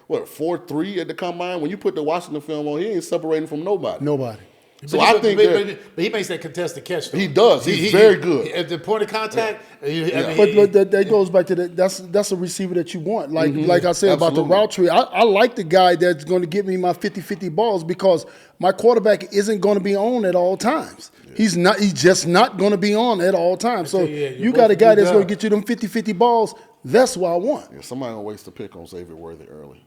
4.3 at the combine? When you put the Washington film on, he ain't separating from nobody. So I think but he makes that contested catch, though. he does. He's very good. At the point of contact, But that goes back to that's a receiver that you want. Like I said about the route tree, I like the guy that's going to give me my 50-50 balls, because my quarterback isn't going to be on at all times. He's just not going to be on at all times. So you got a guy that's going to get you them 50-50 balls. That's what I want. Yeah, somebody going to waste a pick on Xavier Worthy early.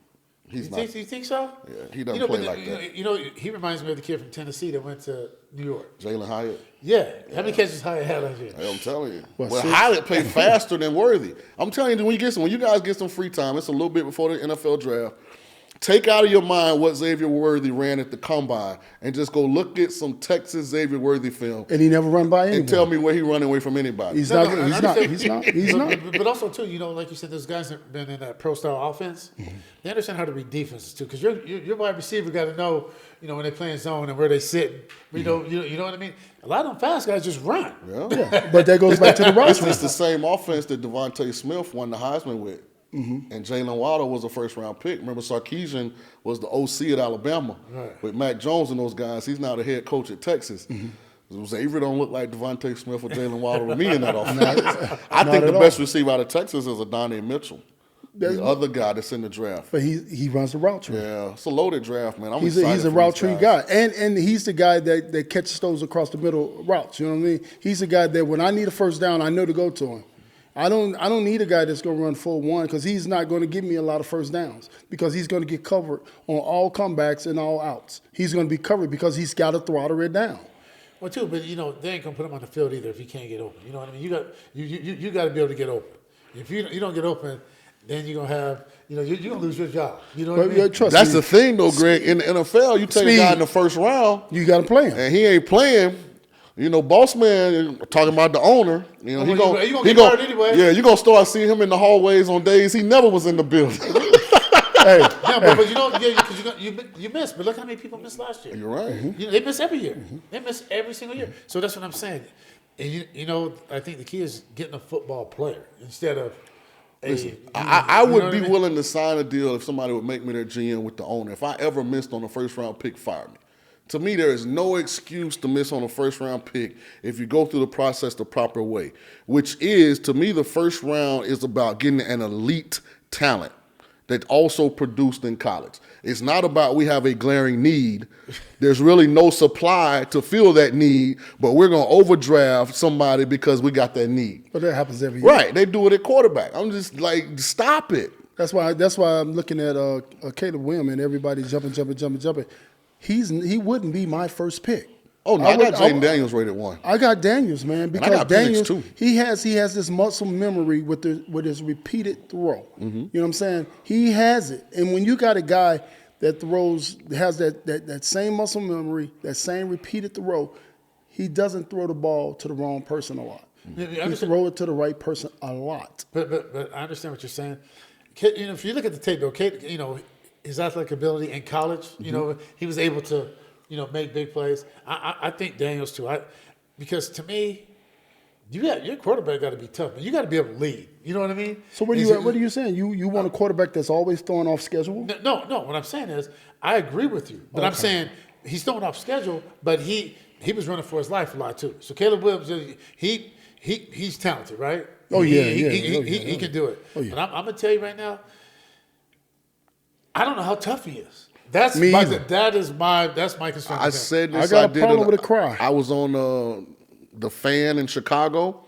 You think so? Yeah, he doesn't play like that. He reminds me of the kid from Tennessee that went to New York. Jalen Hyatt. Yeah. How many catches Hyatt had last year? I'm telling you. Well, Hyatt played faster than Worthy. I'm telling you, when you guys get some free time, it's a little bit before the NFL draft, take out of your mind what Xavier Worthy ran at the combine and just go look at some Texas Xavier Worthy film. And he never run by anyone. And tell me where he running away from anybody. He's not. But also, too, like you said, those guys have been in that pro-style offense. They understand how to read defenses, too, because your wide receiver got to know, when they play in zone and where they sit. You know what I mean? A lot of them fast guys just run. Yeah. But that goes back to the route. It's the same offense that Devontae Smith won the Heisman with. And Jalen Waddle was a first-round pick. Remember, Sarkisian was the OC at Alabama. Right. With Mac Jones and those guys. He's now the head coach at Texas. Xavier don't look like Devontae Smith or Jalen Waddle to me in that offense. I think the best receiver out of Texas is Adonai Mitchell, the other guy that's in the draft. But he runs the route tree. Yeah, it's a loaded draft, man. He's a route tree guy. And he's the guy that catches those across the middle routes. You know what I mean? He's the guy that when I need a first down, I know to go to him. I don't need a guy that's going to run full one because he's not going to give me a lot of first downs because he's going to get covered on all comebacks and all outs. He's going to be covered because he's got to throttle it down. Well, too, but they ain't gonna put him on the field either if he can't get open. You know what I mean? You got to be able to get open. If you don't get open, then you're gonna have you're gonna lose your job. You know what I mean? That's the thing, though, Greg. In the NFL, you take a guy in the first round, you got to play him, and he ain't playing. Boss man talking about the owner. He gonna get fired anyway. Yeah, you're gonna start seeing him in the hallways on days he never was in the building. But you missed. But look how many people missed last year. You're right. Mm-hmm. They miss every year. Mm-hmm. They miss every single year. So that's what I'm saying. And I think the key is getting a football player instead of I would be willing to sign a deal if somebody would make me their GM with the owner. If I ever missed on a first round pick, fire me. To me, there is no excuse to miss on a first round pick if you go through the process the proper way, which is, to me, the first round is about getting an elite talent that also produced in college. It's not about we have a glaring need. There's really no supply to fill that need, but we're going to overdraft somebody because we got that need. But that happens every year. Right. They do it at quarterback. I'm just like, stop it. That's why I'm looking at Caleb Williams and everybody jumping. He wouldn't be my first pick. Oh, no, I got Jaden Daniels rated 1. I got Daniels, man, because I got Daniels, Penix too. he has this muscle memory with his repeated throw. Mm-hmm. You know what I'm saying? He has it. And when you got a guy that has that same muscle memory, that same repeated throw, he doesn't throw the ball to the wrong person a lot. Mm-hmm. He throw it to the right person a lot. But I understand what you're saying. If you look at the tape, though, his athletic ability in college, Mm-hmm. He was able to, make big plays. I think Daniels too. Because to me, your quarterback got to be tough, but you got to be able to lead. You know what I mean? So what are you saying? You want a quarterback that's always throwing off schedule? No. What I'm saying is, I agree with you, but I'm saying he's throwing off schedule, but he was running for his life a lot too. So Caleb Williams, he's talented, right? Oh yeah, he can do it. Oh, yeah. But I'm gonna tell you right now, I don't know how tough he is. That's Me my either. That's my concern. I said this. I got a problem with a cry. I was on the Fan in Chicago,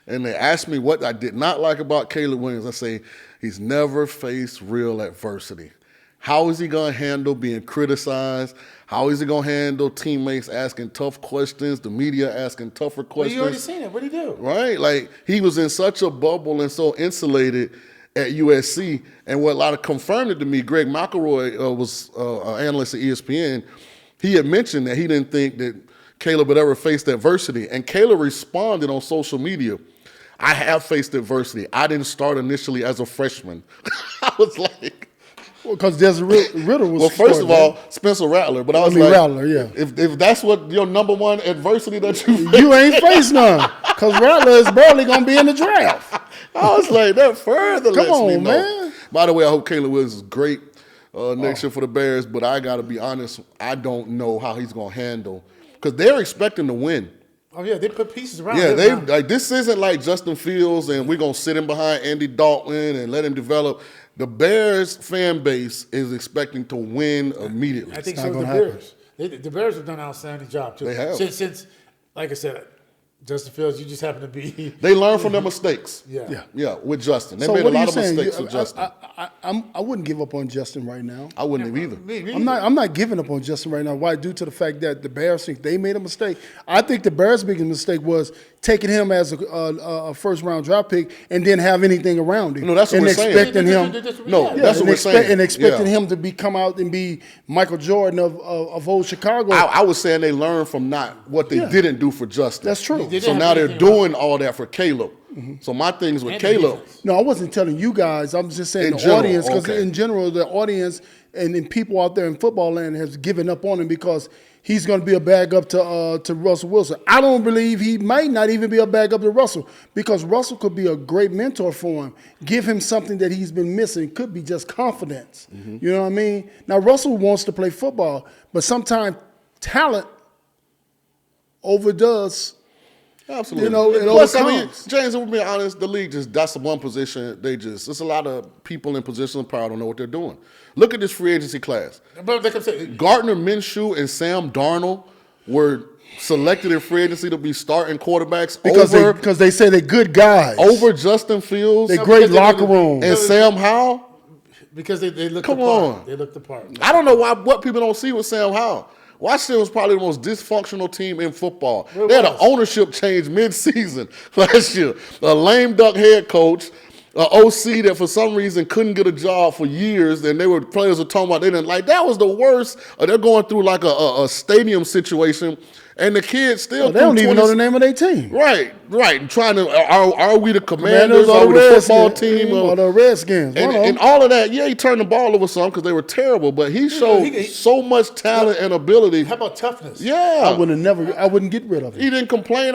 and they asked me what I did not like about Caleb Williams. I say he's never faced real adversity. How is he going to handle being criticized? How is he going to handle teammates asking tough questions, the media asking tougher questions? Well, you already seen it. What did he do? Right? Like, he was in such a bubble and so insulated at USC. And what a lot of confirmed it to me, Greg McElroy was an analyst at ESPN. He had mentioned that he didn't think that Caleb would ever face adversity. And Caleb responded on social media, I have faced adversity. I didn't start initially as a freshman. I was like... Well, because Desiree Riddle was. Well, first of all, Spencer Rattler. But I was like, Rattler, yeah. If that's what your number one adversity that you face, you ain't faced none. Because Rattler is barely going to be in the draft. I was like, that further lets me know. Man. By the way, I hope Caleb Williams is great next year for the Bears. But I got to be honest, I don't know how he's going to handle. Because they're expecting to win. Oh, yeah, they put pieces around him. Yeah, like this isn't like Justin Fields and we're going to sit him behind Andy Dalton and let him develop. The Bears fan base is expecting to win immediately. I think so. The Bears. The Bears have done an outstanding job too. They have. Since, like I said, Justin Fields, you just happen to be. They learn from their mistakes. Yeah. With Justin, they made a lot of mistakes with Justin. I wouldn't give up on Justin right now. I wouldn't have either. I'm not giving up on Justin right now. Why? Due to the fact that the Bears think they made a mistake. I think the Bears' biggest mistake was taking him as a first round draft pick and didn't have anything around him. No, that's what we're saying. Expecting him. That's what we're saying. And expecting him to come out and be Michael Jordan of old Chicago. I was saying they learned from not what they didn't do for Justin. That's true. So now they're doing all that for Caleb. Mm-hmm. So my thing is with Caleb. No, I wasn't telling you guys. I'm just saying audience, because in general, the audience and people out there in football land has given up on him because he's going to be a backup to Russell Wilson. I don't believe he might not even be a backup to Russell because Russell could be a great mentor for him. Give him something that he's been missing. It could be just confidence. Mm-hmm. You know what I mean? Now, Russell wants to play football, but sometimes talent overdoes. Absolutely. Plus, James, if we're being honest, the league that's the one position there's a lot of people in positions of power don't know what they're doing. Look at this free agency class. But like I said, Gardner Minshew and Sam Darnold were selected in free agency to be starting quarterbacks because they say they're good guys. over Justin Fields. They're great locker room. And Sam Howell. Because they look Come the part. on. They look the part. I don't know what people don't see with Sam Howell. Washington was probably the most dysfunctional team in football. They had an ownership change mid-season last year. A lame duck head coach, an OC that for some reason couldn't get a job for years, and players were talking about they didn't like. That was the worst. They're going through like a stadium situation, and the kids still They don't even know the name of their team. Right. Trying to are we the Commanders? Are we the football team? Or the Redskins? And all of that, yeah, he turned the ball over some because they were terrible, but he showed so much talent and ability. How about toughness? Yeah. I wouldn't get rid of him. He didn't complain.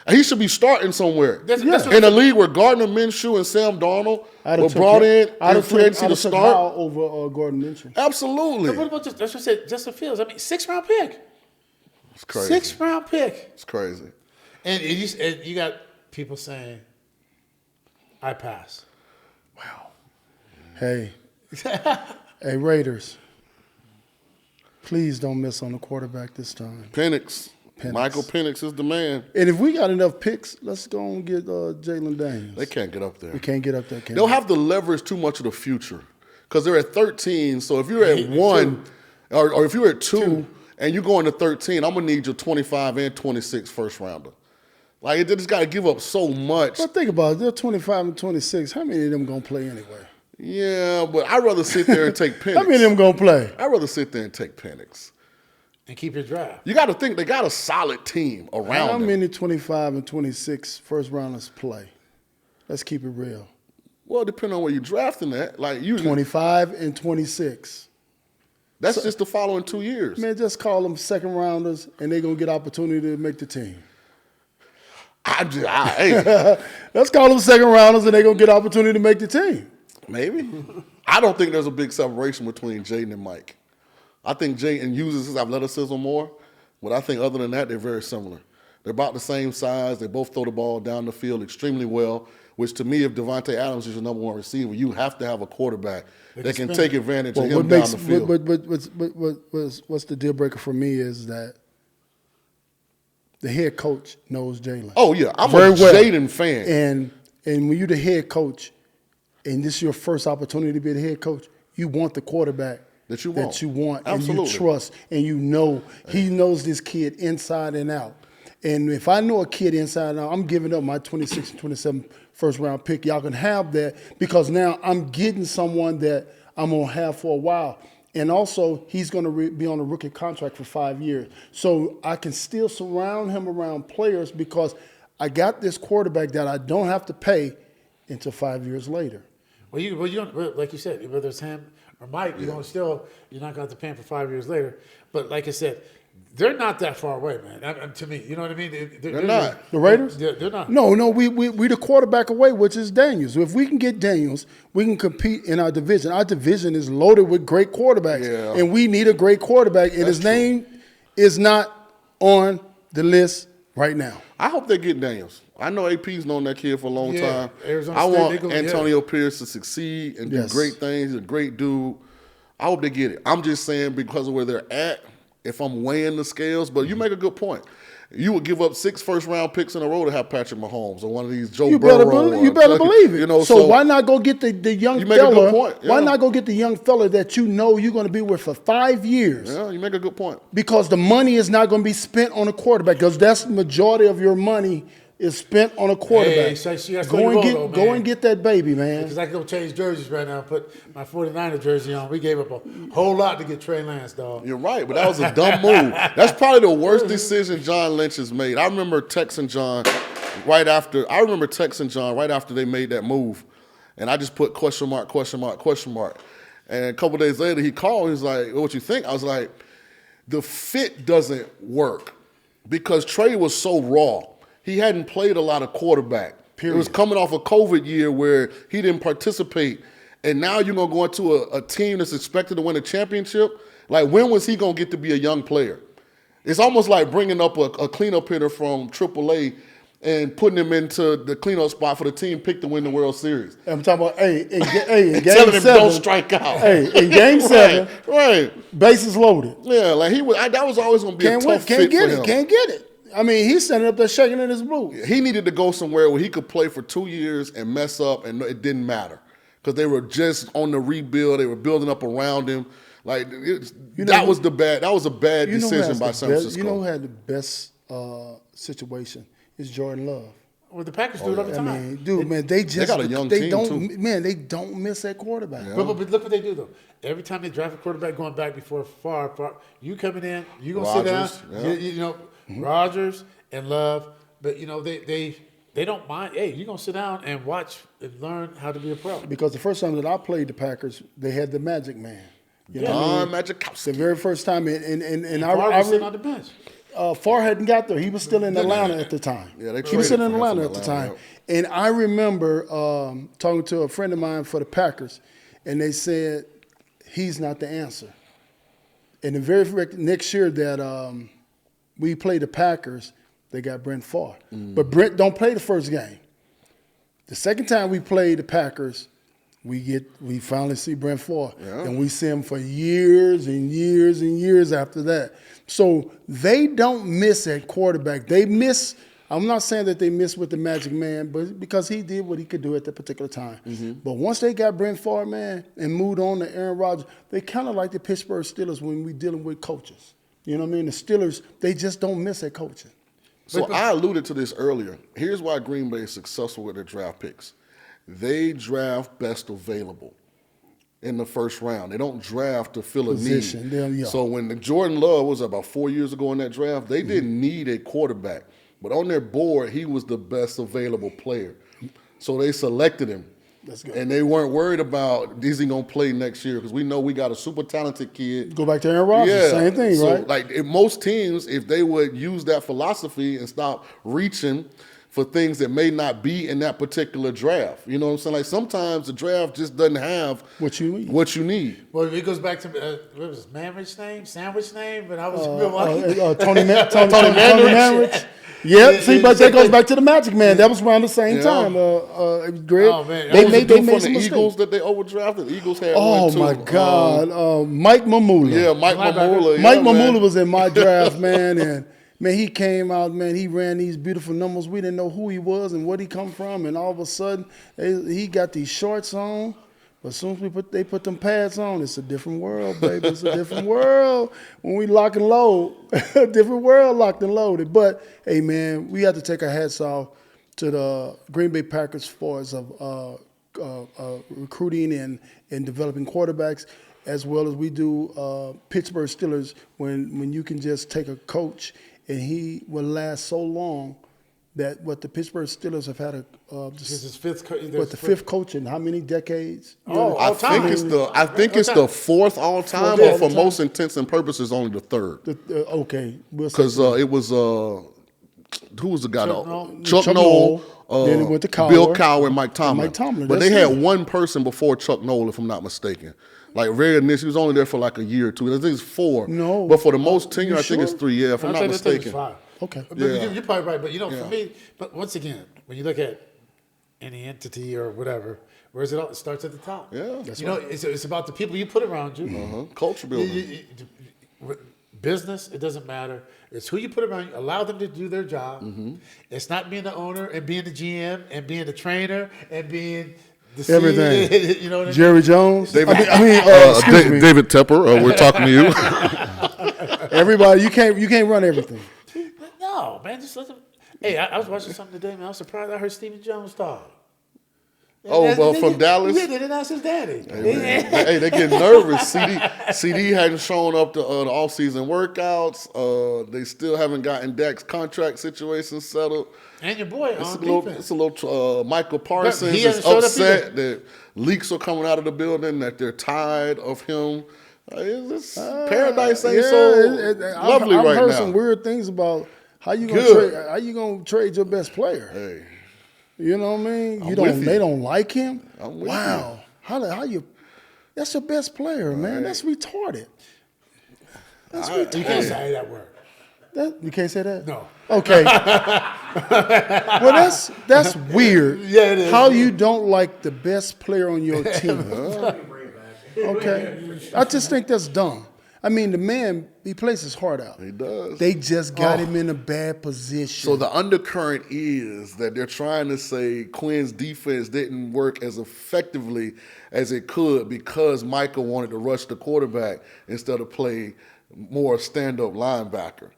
He should be starting somewhere. That's In a league where Gardner Minshew and Sam Darnold were brought in free agency to start. Over Gordon Minshew. Absolutely. What about that's what I said, Justin Fields? I mean, 6th-round pick. It's crazy. 6th-round pick. It's crazy. And you got people saying, I pass. Wow. Hey, Raiders, please don't miss on the quarterback this time. Penix. Michael Penix is the man. And if we got enough picks, let's go and get Jaden Daniels. They can't get up there. We can't get up there. They'll have to leverage too much of the future because they're at 13. So if you're at 1 or if you're at 2 and you're going to 13, I'm going to need your 25 and 26 first rounder. Like, they just got to give up so much. But think about it. They're 25 and 26. How many of them going to play anyway? Yeah, but I'd rather sit there and take Penix. How many of them going to play? I'd rather sit there and take Penix. And keep your draft. You got to think they got a solid team around How them. many 25 and 26 first rounders play? Let's keep it real. Well, depending on where you're drafting at. Like 25 and 26. That's just the following 2 years. Man, just call them second rounders, and they're going to get opportunity to make the team. Hey, Let's call them second rounders, and they're going to get opportunity to make the team. maybe. I don't think there's a big separation between Jaden and Mike. I think Jaden uses his athleticism more, but I think other than that, they're very similar. They're about the same size. They both throw the ball down the field extremely well, which to me, if Devontae Adams is your number 1 receiver, you have to have a quarterback that can take advantage of him down the field. But what's the deal breaker for me is that the head coach knows Jalen. Oh, yeah. I'm very a well. Jaden fan. And when you're the head coach, and this is your first opportunity to be the head coach, you want the quarterback that you want, Absolutely. And you trust, and you know he knows this kid inside and out. And if I know a kid inside and out, I'm giving up my 26 and 27 first round pick. Y'all can have that because now I'm getting someone that I'm going to have for a while. And also, he's going to be on a rookie contract for 5 years. So I can still surround him around players because I got this quarterback that I don't have to pay until 5 years later. Well, you don't, like you said, whether it's him or Mike, you're not going to have to pay him for 5 years later. But like I said, they're not that far away, man. To me, you know what I mean? They're not. The Raiders? They're not. No, we the quarterback away, which is Daniels. If we can get Daniels, we can compete in our division. Our division is loaded with great quarterbacks, and we need a great quarterback. And his name is not on the list right now. I hope they get Daniels. I know AP's known that kid for a long time. Arizona I State, want Antonio Pierce to succeed and do great things. He's a great dude. I hope they get it. I'm just saying because of where they're at, if I'm weighing the scales, but you make a good point. You would give up 6 first-round picks in a row to have Patrick Mahomes or one of these Joe Burrow. You better believe it. You know, so why not go get the young you make a good point. Why not go get the young fella that you know you're going to be with for 5 years? Yeah, you make a good point. Because the money is not going to be spent on a quarterback because that's the majority of your money is spent on a quarterback. Hey, go and get that baby, man. Because I can go change jerseys right now and put my 49er jersey on. We gave up a whole lot to get Trey Lance, dog. You're right, but that was a dumb move. That's probably the worst decision John Lynch has made. I remember texting John right after they made that move. And I just put question mark. And a couple days later, he called. He was like, what you think? I was like, the fit doesn't work because Trey was so raw. He hadn't played a lot of quarterback. Period. It was coming off a COVID year where he didn't participate. And now you're going to go into a team that's expected to win a championship. Like, when was he going to get to be a young player? It's almost like bringing up a cleanup hitter from AAA and putting him into the cleanup spot for the team picked to win the World Series. I'm talking about, in game Telling him 7, don't strike out. Hey, in game 7, right. bases loaded. Yeah, like that was always going to be a tough fit for him. Can't get it. I mean, he's standing up there shaking in his boots. He needed to go somewhere where he could play for 2 years and mess up, and it didn't matter because they were just on the rebuild. They were building up around him. Like that was a bad decision by San Francisco. You know who had the best situation is Jordan Love. Well, the Packers do it every time. I mean, dude, man, they got a young team too. Man, they don't miss that quarterback. Yeah. But look what they do though. Every time they draft a quarterback going back before far, you coming in, you gonna sit down. Yeah. You know, Rodgers and Love, but you know they don't mind. Hey, you gonna sit down and watch and learn how to be a pro. Because the first time that I played the Packers, they had the Magic Man. You know Don what I mean? Magikowski. The very first time, and Favre was sitting on the bench. Favre hadn't got there. He was still in Atlanta at the time. Yeah, they he was still traded in for him Atlanta from at the time. Atlanta, And I remember talking to a friend of mine for the Packers, and they said he's not the answer. And the very next year that we played the Packers, they got Brent Favre. But Brent don't play the first game. The second time we played the Packers, we finally see Brent Favre, and we see him for years and years and years after that. So they don't miss at quarterback. They miss. I'm not saying that they miss with the Magic Man, but because he did what he could do at that particular time. But once they got Brent Favre, man, and moved on to Aaron Rodgers, they kind of like the Pittsburgh Steelers when we dealing with coaches. You know what I mean? The Steelers, they just don't miss at coaching. So I alluded to this earlier. Here's why Green Bay is successful with their draft picks. They draft best available in the first round. They don't draft to fill a Position, need. So when the Jordan Love was about 4 years ago in that draft, they didn't need a quarterback. But on their board, he was the best available player. So they selected him. That's good. And they weren't worried about, is he going to play next year? Because we know we got a super talented kid. Go back to Aaron Rodgers, same thing, so, right? Like if most teams, if they would use that philosophy and stop reaching for things that may not be in that particular draft. You know what I'm saying? Like sometimes the draft just doesn't have what you need. Well, it goes back to what was his Manrich name, sandwich name, but I was Tony Manrich. Yeah, see, but that goes back to the Magic Man. That was around the same time. Greg, oh man, they made some the mistakes. Eagles that they overdrafted. The Eagles had Oh one too. my God, Mike Mamula. Yeah, Mike Mamula. Mike Mamula was in my draft, man, and man, he came out, man, he ran these beautiful numbers. We didn't know who he was and what he come from, and all of a sudden, he got these shorts on. But as soon as they put them pads on, it's a different world, baby. It's a different world when we lock and load. A different world locked and loaded. But, hey, man, we have to take our hats off to the Green Bay Packers as far as recruiting and developing quarterbacks, as well as we do Pittsburgh Steelers when you can just take a coach and he will last so long that what the Pittsburgh Steelers have had this is his fifth. the fifth coach in how many decades? I think it's the fourth all time, but for most intents and purposes, only the third. Okay, because it was who was the guy? Chuck Noll. Then it went to Cowher, Bill Cowher, and Mike Tomlin. But they that's had one person before Chuck Noll, if I'm not mistaken. Like very initially, he was only there for like a year or two. I think it's 4. No, but for the most tenure, I think it's 3. Yeah, if I'm I not mistaken. 5. Okay. But you're probably right. But, you know, for me, but once again, when you look at any entity or whatever, where is it all? It starts at the top. Yeah. You know, it's about the people you put around you. Culture building. Business, it doesn't matter. It's who you put around you. Allow them to do their job. It's not being the owner and being the GM and being the trainer and being the everything. CEO, you know what I mean? Jerry Jones. David Tepper, we're talking to you. Everybody, you can't run everything. No, man, just let them. Hey, I was watching something today, man. I was surprised I heard Stephen Jones talk. From Dallas? Yeah, they didn't ask his daddy. Hey, they get nervous. CD hadn't shown up to the off-season workouts. They still haven't gotten Dak's contract situation settled. And your boy It's a little Michael Parsons he is hasn't showed up upset that leaks are coming out of the building, that they're tired of him. Paradise ain't lovely right now. I've heard some weird things about how you gonna trade your best player. Hey. You know what I mean? They don't like him. Wow. How you? That's your best player, man. That's retarded. That's retarded. You can't say that word. You can't say that? No. Okay. Well, that's weird. Yeah, it is. How you don't like the best player on your team? Okay, I just think that's dumb. I mean, the man, he plays his heart out. He does. They just got him in a bad position. So the undercurrent is that they're trying to say Quinn's defense didn't work as effectively as it could because Michael wanted to rush the quarterback instead of play more stand-up linebacker.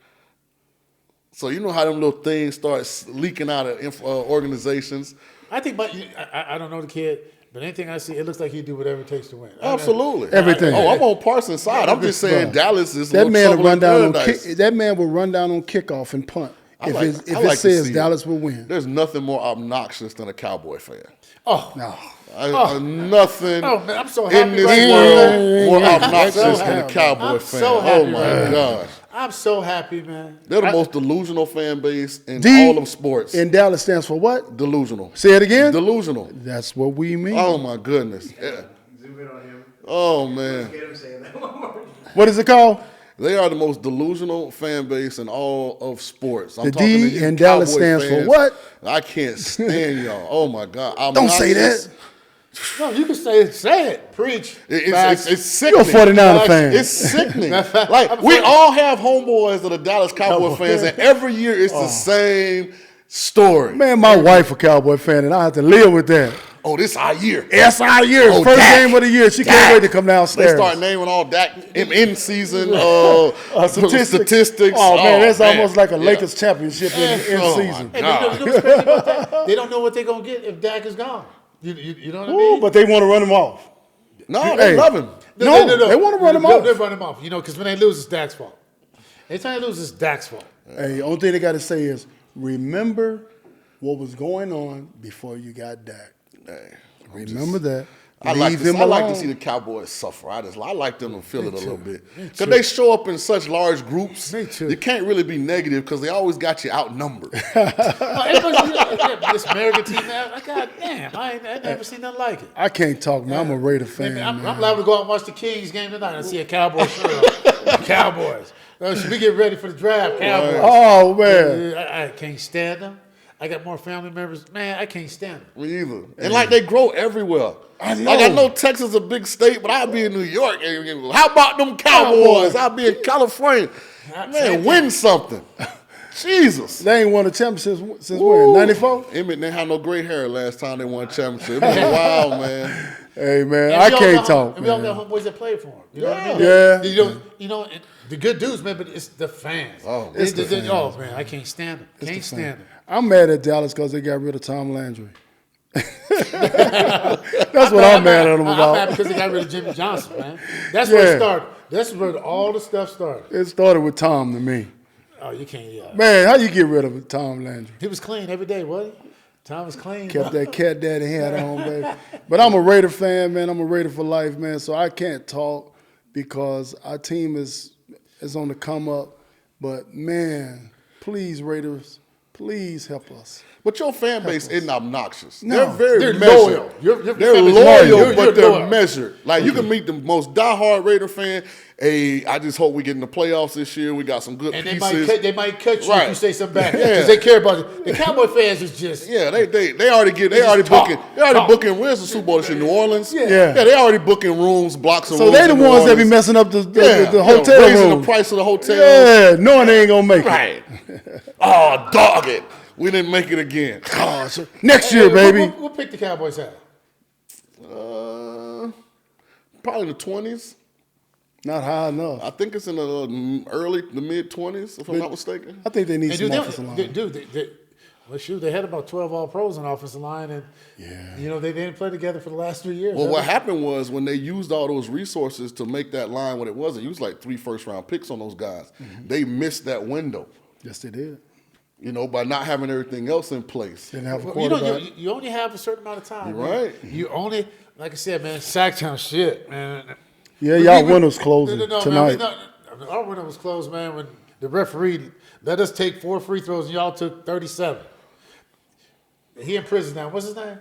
So you know how them little things start leaking out of organizations. I think, I don't know the kid, but anything I see, it looks like he'd do whatever it takes to win. Absolutely. Everything. Oh, I'm on Parsons' side. I'm just saying Dallas is that man will run down on paradise. that man will run down on kickoff and punt if I it like to says see Dallas will win. There's nothing more obnoxious than a Cowboy fan. Oh, No. Nothing Oh, man, I'm so happy in this right world more now. obnoxious So than a happy. Cowboy I'm fan. so happy Oh my right now. gosh. I'm so happy, man. They're the most delusional fan base in D all of sports. in Dallas stands for what? Delusional. Say it again. Delusional. That's what we mean. Oh my goodness. Yeah. Zoom in on him. Oh man. Get him saying that one more. What is it called? They are the most delusional fan base in all of sports. I'm The talking D to you in Dallas Cowboy stands for fans. what? I can't stand y'all. Oh my God. Don't say that. No, you can say it. Preach. It's sickening. You're a 49er fan. It's sickening. Like we all have homeboys that are Dallas Cowboy fans, and every year it's the same story. Man, my wife a Cowboy fan, and I have to live with that. Oh, this our year. That's our year. Oh, First Dak. game of the year. She Dak. can't wait to come They downstairs. start naming all Dak in season Statistics. statistics. Oh, man, that's man. almost like a Yeah. Lakers championship in Oh, season. my And God. you know what's crazy about that? They don't know what they're going to get if Dak is gone. You know what I Ooh, mean? but they want to run him off. No, they Hey. love him. No, they want to run him off. They run him off. Because when they lose, it's Dak's fault. Anytime they lose, it's Dak's fault. Hey, the only thing they got to say is, remember what was going on before you got Dak. Hey, Remember that. I Leave him like alone. to see the Cowboys suffer. I like them to feel it a little bit. Because they show up in such large groups. Me too. You can't really be negative because they always got you outnumbered. This American team, man, God damn, I never seen nothing like it. I can't talk, man. I'm a Raider fan, I'm man. liable to go out and watch the Kings game tonight and see a Cowboys shirt on. Cowboys. Should we get ready for the draft? Cowboys. Oh, man. I can't stand them. I got more family members. Man, I can't stand them. Me either. And like they grow everywhere. I know. Like I know Texas is a big state, but I'll be in New York. And how about them Cowboys? I'll be in California. Man, win something. Jesus. They ain't won a championship since when? 94? Emmett didn't have no gray hair last time they won a championship. It was wild, man. Hey, man, And I we all can't got talk, And we all man. got homeboys that play for them. You know what I mean? Yeah. You know, and the good dudes, man, but it's the fans. Oh, It's the fans. Oh, man, I can't stand them. Can't stand them. I'm mad at Dallas because they got rid of Tom Landry. That's what I'm mad at them I'm mad about. because they got rid of Jimmy Johnson, man. That's where Yeah. it started. That's where all the stuff started. It started with Tom to me. Oh, you can't, yeah. Man, how you get rid of Tom Landry? He was clean every day, wasn't he? Tom was clean. Kept that cat daddy hat on, baby. But I'm a Raider fan, man. I'm a Raider for life, man. So I can't talk because our team is on the come up. But, man, please, Raiders, please help us. But your fan base isn't obnoxious. No. They're very They're measured. loyal. Your They're fan base is loyal, loyal. but You're they're loyal. measured. Like you can meet the most diehard Raider fan. Hey, I just hope we get in the playoffs this year. We got some good And pieces. they might cut you Right. if you say something back. Yeah. Because they care about it. The Cowboy fans is just... Yeah, they already talk. booking. Where's the Super Bowl? This in New Orleans. Yeah. They already booking rooms, blocks of So rooms. they the in New ones that be Orleans. messing up the Yeah, hotel raising room. the price of the hotel. Yeah, knowing they ain't going to make it. Right. Oh, dog it. We didn't make it again. Oh, so next year, baby. We'll pick the Cowboys out. Probably in the 20s. Not high enough. I think it's in the mid 20s, if I'm not mistaken. I think they need And some dude, offensive line. they had about 12 all pros on offensive line, and they didn't play together for the last 3 years. Well, what happened was when they used all those resources to make that line what it was, it used like 3 first-round picks on those guys. They missed that window, Yes, they did. by not having everything else in place. Didn't have a Well, quarterback. you only have a certain amount of time. You're man. right. You only, like I said, man, Sacktown shit, man. Yeah, y'all windows closing tonight. Man, our window was closed, man, when the referee let us take 4 free throws and y'all took 37. He in prison now. What's his name?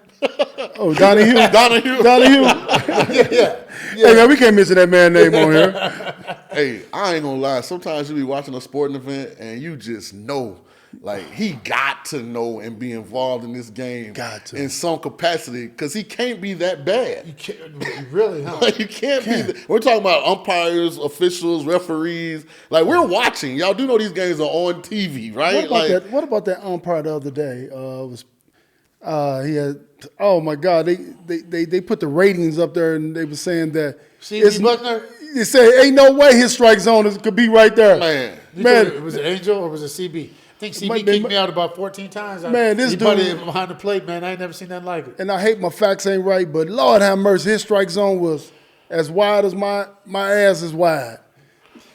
Oh, Donahue. Donahue. yeah. Hey, man, we can't mention that man's name on here. Hey, I ain't gonna lie. Sometimes you be watching a sporting event and you just know Like, he got to know and be involved in this game in some capacity because he can't be that bad. You can't, really, huh? Like, you can't be. We're talking about umpires, officials, referees. Like, we're watching. Y'all do know these games are on TV, right? What about that umpire the other day? He had. Oh my God! They put the ratings up there, and they were saying that C.B. Buckner. They say ain't no way his strike zone could be right there. Man, was it Angel or was it CB? I think CB kicked me out about 14 times. This dude behind the plate, man, I ain't never seen nothing like it. And I hate my facts ain't right, but Lord have mercy, his strike zone was as wide as my ass is wide.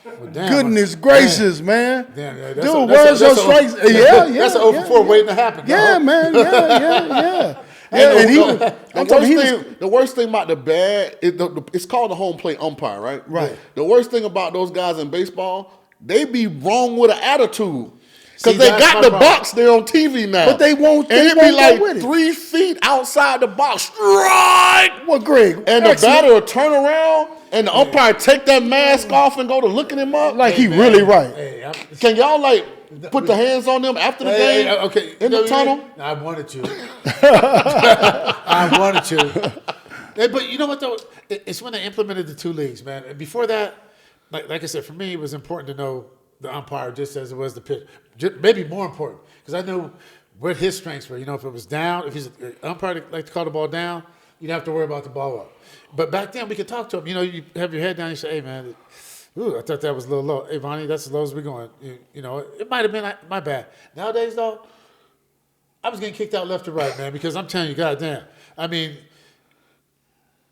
Well, damn, Goodness gracious, man. Damn, dude, where's your strikes? Yeah. That's an 0 for 4 waiting to happen. Yeah, man. Yeah. The worst thing about the bad, it's called the home plate umpire, right? Right. The worst thing about those guys in baseball, they be wrong with an attitude. Because they got the box there on TV now. But they won't. And it be like 3 feet outside the box. Strike! Well, Greg. And the batter will turn around and the umpire take that mask off and go to looking him up. Like he really right. Hey, can y'all put the hands on them after the game? Okay. In the tunnel? I wanted to. I wanted to. But you know what though? It's when they implemented the 2 leagues, man. And before that, like I said, for me, it was important to know the umpire just as it was the pitch. Maybe more important because I knew what his strengths were. You know, if it was down, if he's an umpire that like to call the ball down, you'd have to worry about the ball up. But back then, we could talk to him. You know, you have your head down. You say, "Hey, man, I thought that was a little low. Hey, Vonnie, that's as low as we're going." You know, it might have been my bad. Nowadays, though, I was getting kicked out left to right, man, because I'm telling you, goddamn. I mean,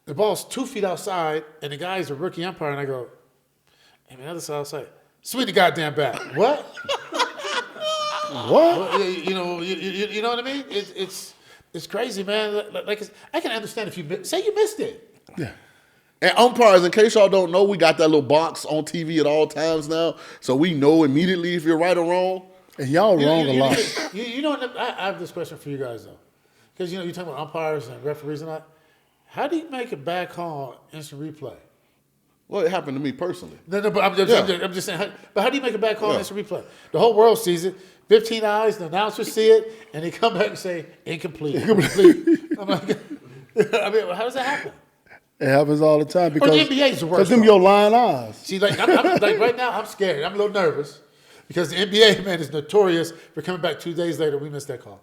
the ball's 2 feet outside, and the guy's a rookie umpire, and I go, "Hey, man, that's outside. Swing the goddamn bat." What? What? You know what I mean? It's crazy, man. Like I can understand if you say you missed it. Yeah. And umpires, in case y'all don't know, we got that little box on TV at all times now, so we know immediately if you're right or wrong. And y'all wrong a lot. You know, I have this question for you guys though, because you're talking about umpires and referees and that. How do you make a bad call instant replay? Well, it happened to me personally. No, but I'm just saying. But how do you make a bad call instant replay? The whole world sees it. 15 eyes, the announcers see it, and they come back and say incomplete. I'm like, I mean, how does that happen? It happens all the time because the NBA is the worst. Because them your lying eyes. See, like right now, I'm scared. I'm a little nervous because the NBA man is notorious for coming back 2 days later. We missed that call,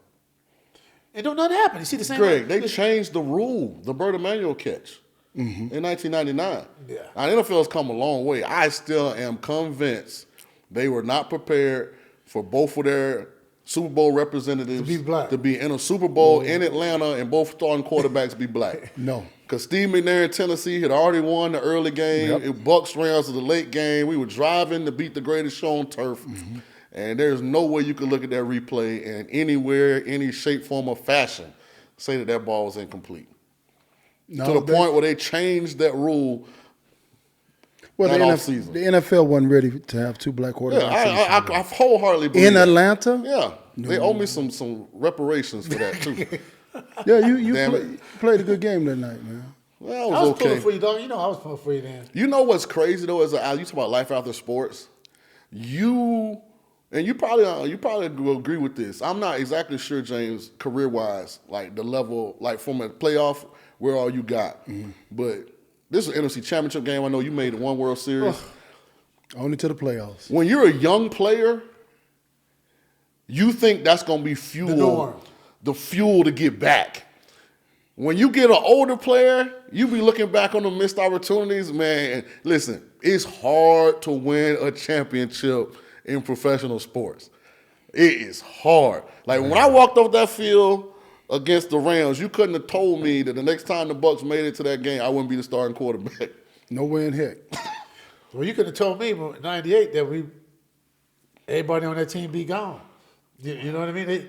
and don't nothing happen. You see the same. Greg, they changed the rule, the Bert Emanuel catch, in 1999. Yeah. Now, the NFL has come a long way. I still am convinced they were not prepared for both of their Super Bowl representatives to be in a Super Bowl in Atlanta and both starting quarterbacks be black. No. Because Steve McNair in Tennessee had already won the early game. Yep. It Bucks Rams to the late game. We were driving to beat the greatest show on turf. And there's no way you could look at that replay and anywhere, any shape, form, or fashion say that ball was incomplete. No, to the point where they changed that rule. Well, the offseason. The NFL wasn't ready to have 2 black quarterbacks. Yeah, I wholeheartedly believe in that. Atlanta. Yeah, they owe me some reparations for that too. Yeah, you played a good game that night, man. Well, I was okay. pulling for you, dog. You know I was pulling for you then. You know what's crazy though? You talk about life after sports. You probably will agree with this. I'm not exactly sure, James, career-wise, like the level, like from a playoff, where all you got. But this is an NFC Championship game. I know you made it one World Series. Only to the playoffs. When you're a young player, you think that's going to be the fuel to get back. When you get an older player, you be looking back on the missed opportunities. Man, listen, it's hard to win a championship in professional sports. It is hard. Like when I walked off that field against the Rams, you couldn't have told me that the next time the Bucks made it to that game, I wouldn't be the starting quarterback. No way in heck. Well, you could have told me in '98 that everybody on that team be gone. You know what I mean?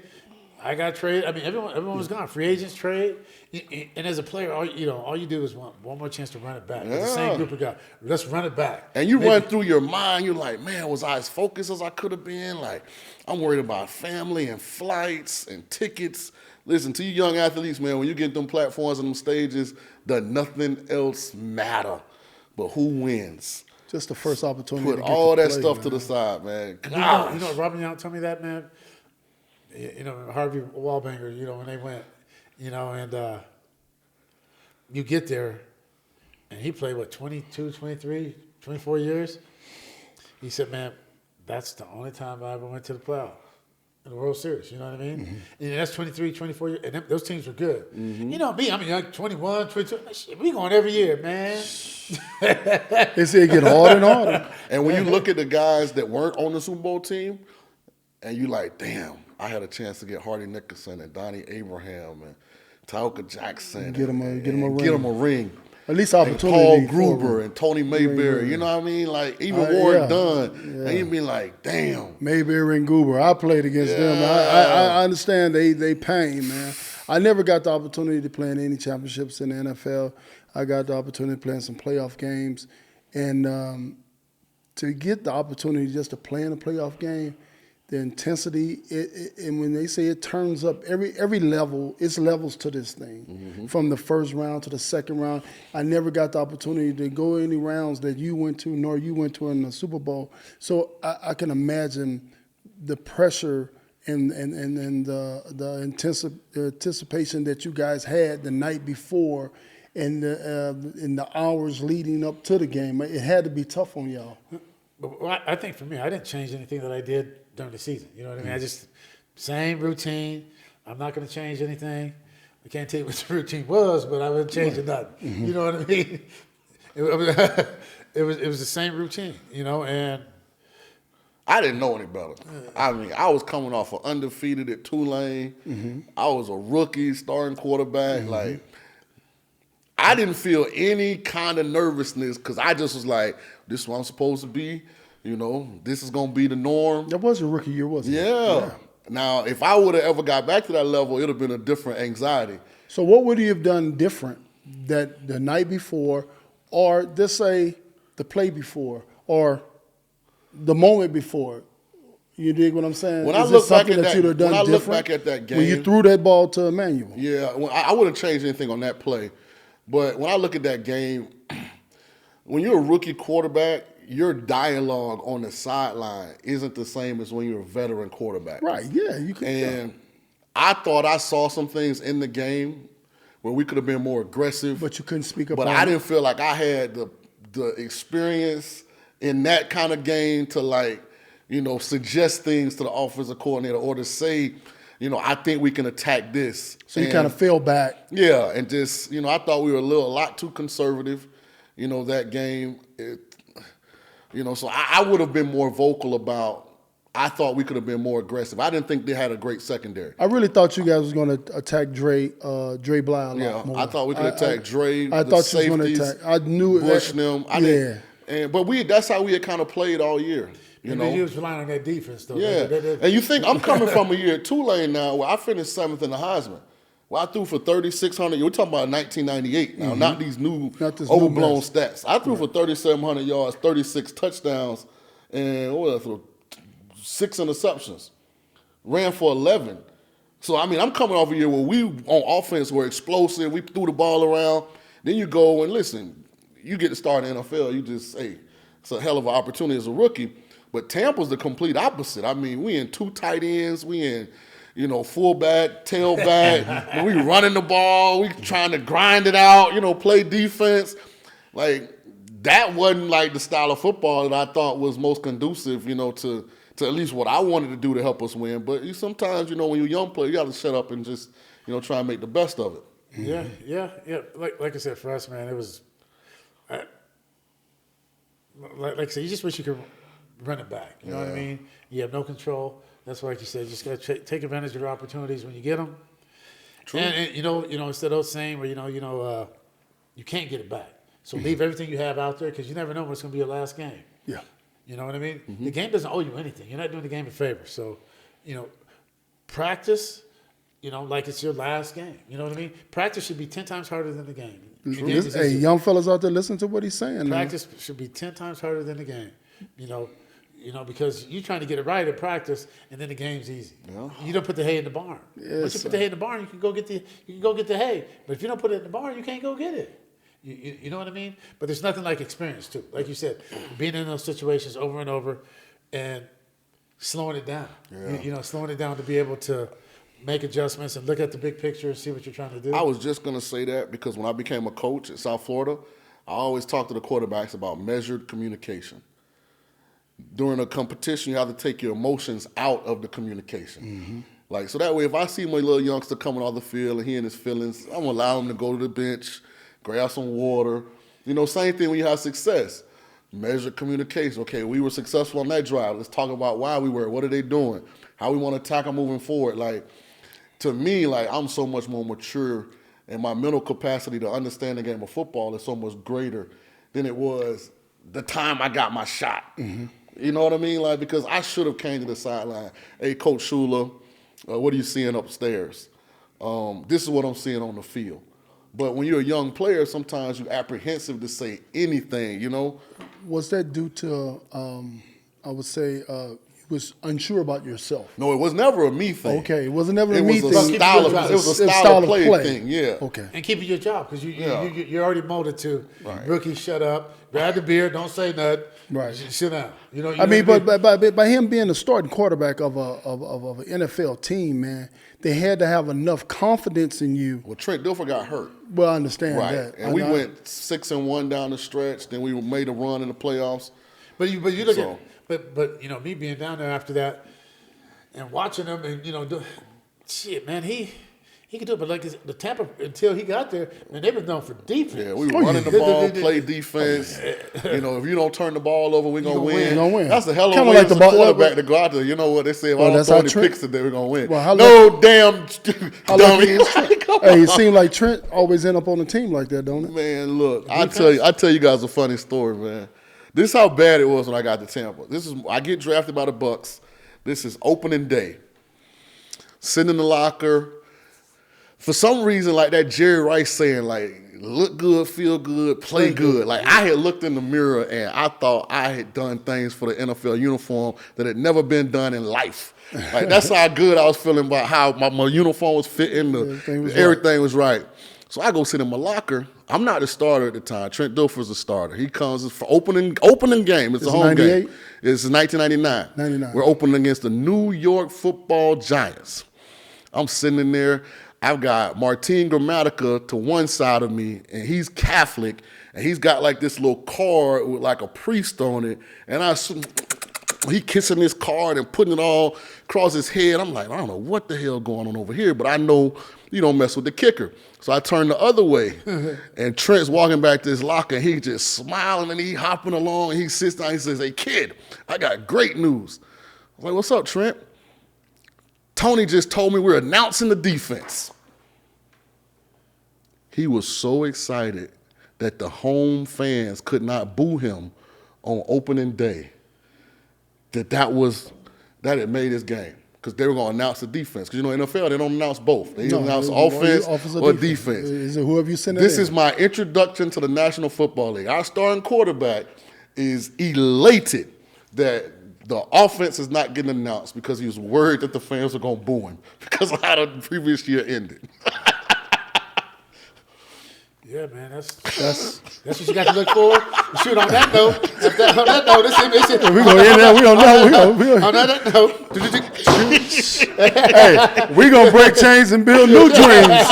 I got traded. I mean, everyone was gone. Free agents trade, and as a player, all you do is want one more chance to run it back. It's the same group of guys. Let's run it back. And you run through your mind. You're like, man, was I as focused as I could have been? Like, I'm worried about family and flights and tickets. Listen, to you young athletes, man, when you get them platforms and them stages, does nothing else matter but who wins. Just the first opportunity. Put all that stuff to the side, man. You know, Robin Young told me that, man. Harvey Wallbanger, when they went, and you get there, and he played, 22, 23, 24 years? He said, man, that's the only time I ever went to the playoffs. In the World Series, you know what I mean? Mm-hmm. And that's 23, 24 years, and those teams were good. You know me, I'm young, 21, 22. Shit, we going every year, man. They say it get harder and harder. And when you look at the guys that weren't on the Super Bowl team, and you like, damn, I had a chance to get Hardy Nickerson and Donnie Abraham and Tyka Jackson. Get 'em a and ring. Get them a ring. At least And opportunity. Paul for Gruber and Tony Mayberry, you know what I mean? Like, even Warren Dunn. And you be like, damn. Mayberry and Goober. I played against them. I understand they pain, man. I never got the opportunity to play in any championships in the NFL. I got the opportunity to play in some playoff games. And to get the opportunity just to play in a playoff game, the intensity, and when they say it turns up, every level, it's levels to this thing. From the first round to the second round. I never got the opportunity to go any rounds that you went to, nor you went to in the Super Bowl. So I can imagine the pressure and the anticipation that you guys had the night before and in the hours leading up to the game. It had to be tough on y'all. Well, I think for me, I didn't change anything that I did during the season. You know what I mean? I just, same routine. I'm not going to change anything. I can't tell you what the routine was, but I wouldn't change nothing. You know what I mean? It was the same routine, and I didn't know any better. I mean, I was coming off of undefeated at Tulane. I was a rookie starting quarterback. Like, I didn't feel any kind of nervousness because I just was like, this is what I'm supposed to be. This is going to be the norm. That was your rookie year, wasn't it? Yeah. Now, if I would have ever got back to that level, it would have been a different anxiety. So what would you have done different that the night before, or just say the play before, or the moment before? You dig what I'm saying? When Is I this look back something at that that, you'd have done when I look different back at that game, when you threw that ball to Emmanuel? Yeah, I wouldn't change anything on that play. But when I look at that game, when you're a rookie quarterback, your dialogue on the sideline isn't the same as when you're a veteran quarterback. Right, yeah. You could. And I thought I saw some things in the game where we could have been more aggressive. But you couldn't speak up. But I didn't feel like I had the experience in that kind of game to suggest things to the offensive coordinator or to say, I think we can attack this. So you kind of fell back. Yeah, and just, I thought we were a lot too conservative, that game. So I would have been more vocal about, I thought we could have been more aggressive. I didn't think they had a great secondary. I really thought you guys was going to attack Dre Bly a lot more. I thought we could attack Dre, I the thought you was going safeties, to attack. I knew Bush that. them. But that's how we had kind of played all year. you was relying on that defense, though. Yeah. And you think I'm coming from a year at Tulane now where I finished 7th in the Heisman. Well, I threw for 3,600. We're talking about 1998 now, not these new overblown stats. I threw for 3,700 yards, 36 touchdowns, and what did I throw? 6 interceptions. Ran for 11. So, I mean, I'm coming off a year where we, on offense, were explosive. We threw the ball around. Then you go and listen, you get to start in the NFL, you just, hey, it's a hell of an opportunity as a rookie. But Tampa's the complete opposite. I mean, we in 2 tight ends. We in, fullback, tailback. We running the ball. We trying to grind it out, play defense. Like, that wasn't like the style of football that I thought was most conducive, to at least what I wanted to do to help us win. But sometimes, when you're a young player, you got to shut up and just, try and make the best of it. Yeah. Like I said, for us, man, it was like I said, you just wish you could run it back. You know what I mean? You have no control. That's why, like you said, you just got to take advantage of your opportunities when you get them. True. And instead of saying where you can't get it back, so leave everything you have out there because you never know when it's going to be your last game. Yeah. You know what I mean? The game doesn't owe you anything. You're not doing the game a favor. So, practice. Like it's your last game. You know what I mean? Practice should be 10 times harder than the game. Hey, young fellas out there, listen to what he's saying. Practice should be 10 times harder than the game. Because you're trying to get it right at practice, and then the game's easy. Yeah. You don't put the hay in the barn. Yes, Once you put the hay in the barn, you can go get the hay. But if you don't put it in the barn, you can't go get it. You know what I mean? But there's nothing like experience too. Like you said, being in those situations over and over, and slowing it down. Yeah. You know, slowing it down to be able to make adjustments and look at the big picture and see what you're trying to do. I was just going to say that because when I became a coach at South Florida, I always talk to the quarterbacks about measured communication. During a competition, you have to take your emotions out of the communication. Like, so that way, if I see my little youngster coming off the field and he in his feelings, I'm going to allow him to go to the bench, grab some water. You know, same thing when you have success. Measured communication. Okay, we were successful on that drive. Let's talk about why we were. What are they doing? How we want to tackle moving forward. Like, to me, like, I'm so much more mature, and my mental capacity to understand the game of football is so much greater than it was the time I got my shot. You know what I mean? Like, because I should have came to the sideline. Hey, Coach Shula, what are you seeing upstairs? This is what I'm seeing on the field. But when you're a young player, sometimes you're apprehensive to say anything, you know? Was that due to, I would say, you was unsure about yourself? No, it was never a me thing. Okay, it wasn't never a It me was a thing. style of, It it was a It's style of play thing, yeah. Okay. and keeping your job because Yeah. you're already molded to Right. rookie, shut up, grab the beer, don't say nothing, Right. sit down. You know, I mean, know what but by him being the starting quarterback of an NFL team, man, they had to have enough confidence in you. Well, Trent Dilfer got hurt. Well, I understand Right. that. And we went 6-1 down the stretch. Then we made a run in the playoffs. But you look So- at but you know, me being down there after that and watching him and you know shit, man, he could do it. But like the Tampa until he got there, man, they were known for defense. Yeah, we were running the ball, play defense. You know, if you don't turn the ball over, we're gonna win. You're gonna win. That's a hell of a Kinda way like as a the ball- quarterback to go out there. You know what they say? If Well, I don't that's throw how any Trent- picks today, we're gonna win. Well, how no damn How dummy. lucky is Trent? Hey, it seemed like Trent always end up on the team like that, don't it? Man, look, I tell you guys a funny story, man. This is how bad it was when I got to Tampa. I get drafted by the Bucks. This is opening day. Sitting in the locker. For some reason, like that Jerry Rice saying, like, look good, feel good, play good. Like, I had looked in the mirror and I thought I had done things for the NFL uniform that had never been done in life. Like, that's how good I was feeling about how my uniform was fitting. Everything was right. So I go sit in my locker. I'm not the starter at the time. Trent Dilfer's the starter. He comes for opening game. It's a home 98? game. It's 1999. 99. We're opening against the New York Football Giants. I'm sitting in there. I've got Martin Gramatica to one side of me, and he's Catholic, and he's got like this little card with like a priest on it, and he kissing this card and putting it all across his head. I'm like, I don't know what the hell going on over here, but I know you don't mess with the kicker. So I turn the other way, and Trent's walking back to his locker, and he just smiling, and he hopping along, and he sits down, he says, hey, kid, I got great news. I'm like, what's up, Trent? Tony just told me we're announcing the defense. He was so excited that the home fans could not boo him on opening day that it made his game. Because they were going to announce the defense. Because, you know, NFL, they don't announce both. They announce offense or defense. Is it whoever you send it This in? is my introduction to the National Football League. Our starting quarterback is elated that the offense is not getting announced because he was worried that the fans were going to boo him because of how the previous year ended. Yeah, man, that's what you got to look for. Shoot, on that note, this is We're going to end that. We don't know. on that note. Hey, we're going to break chains and build new dreams.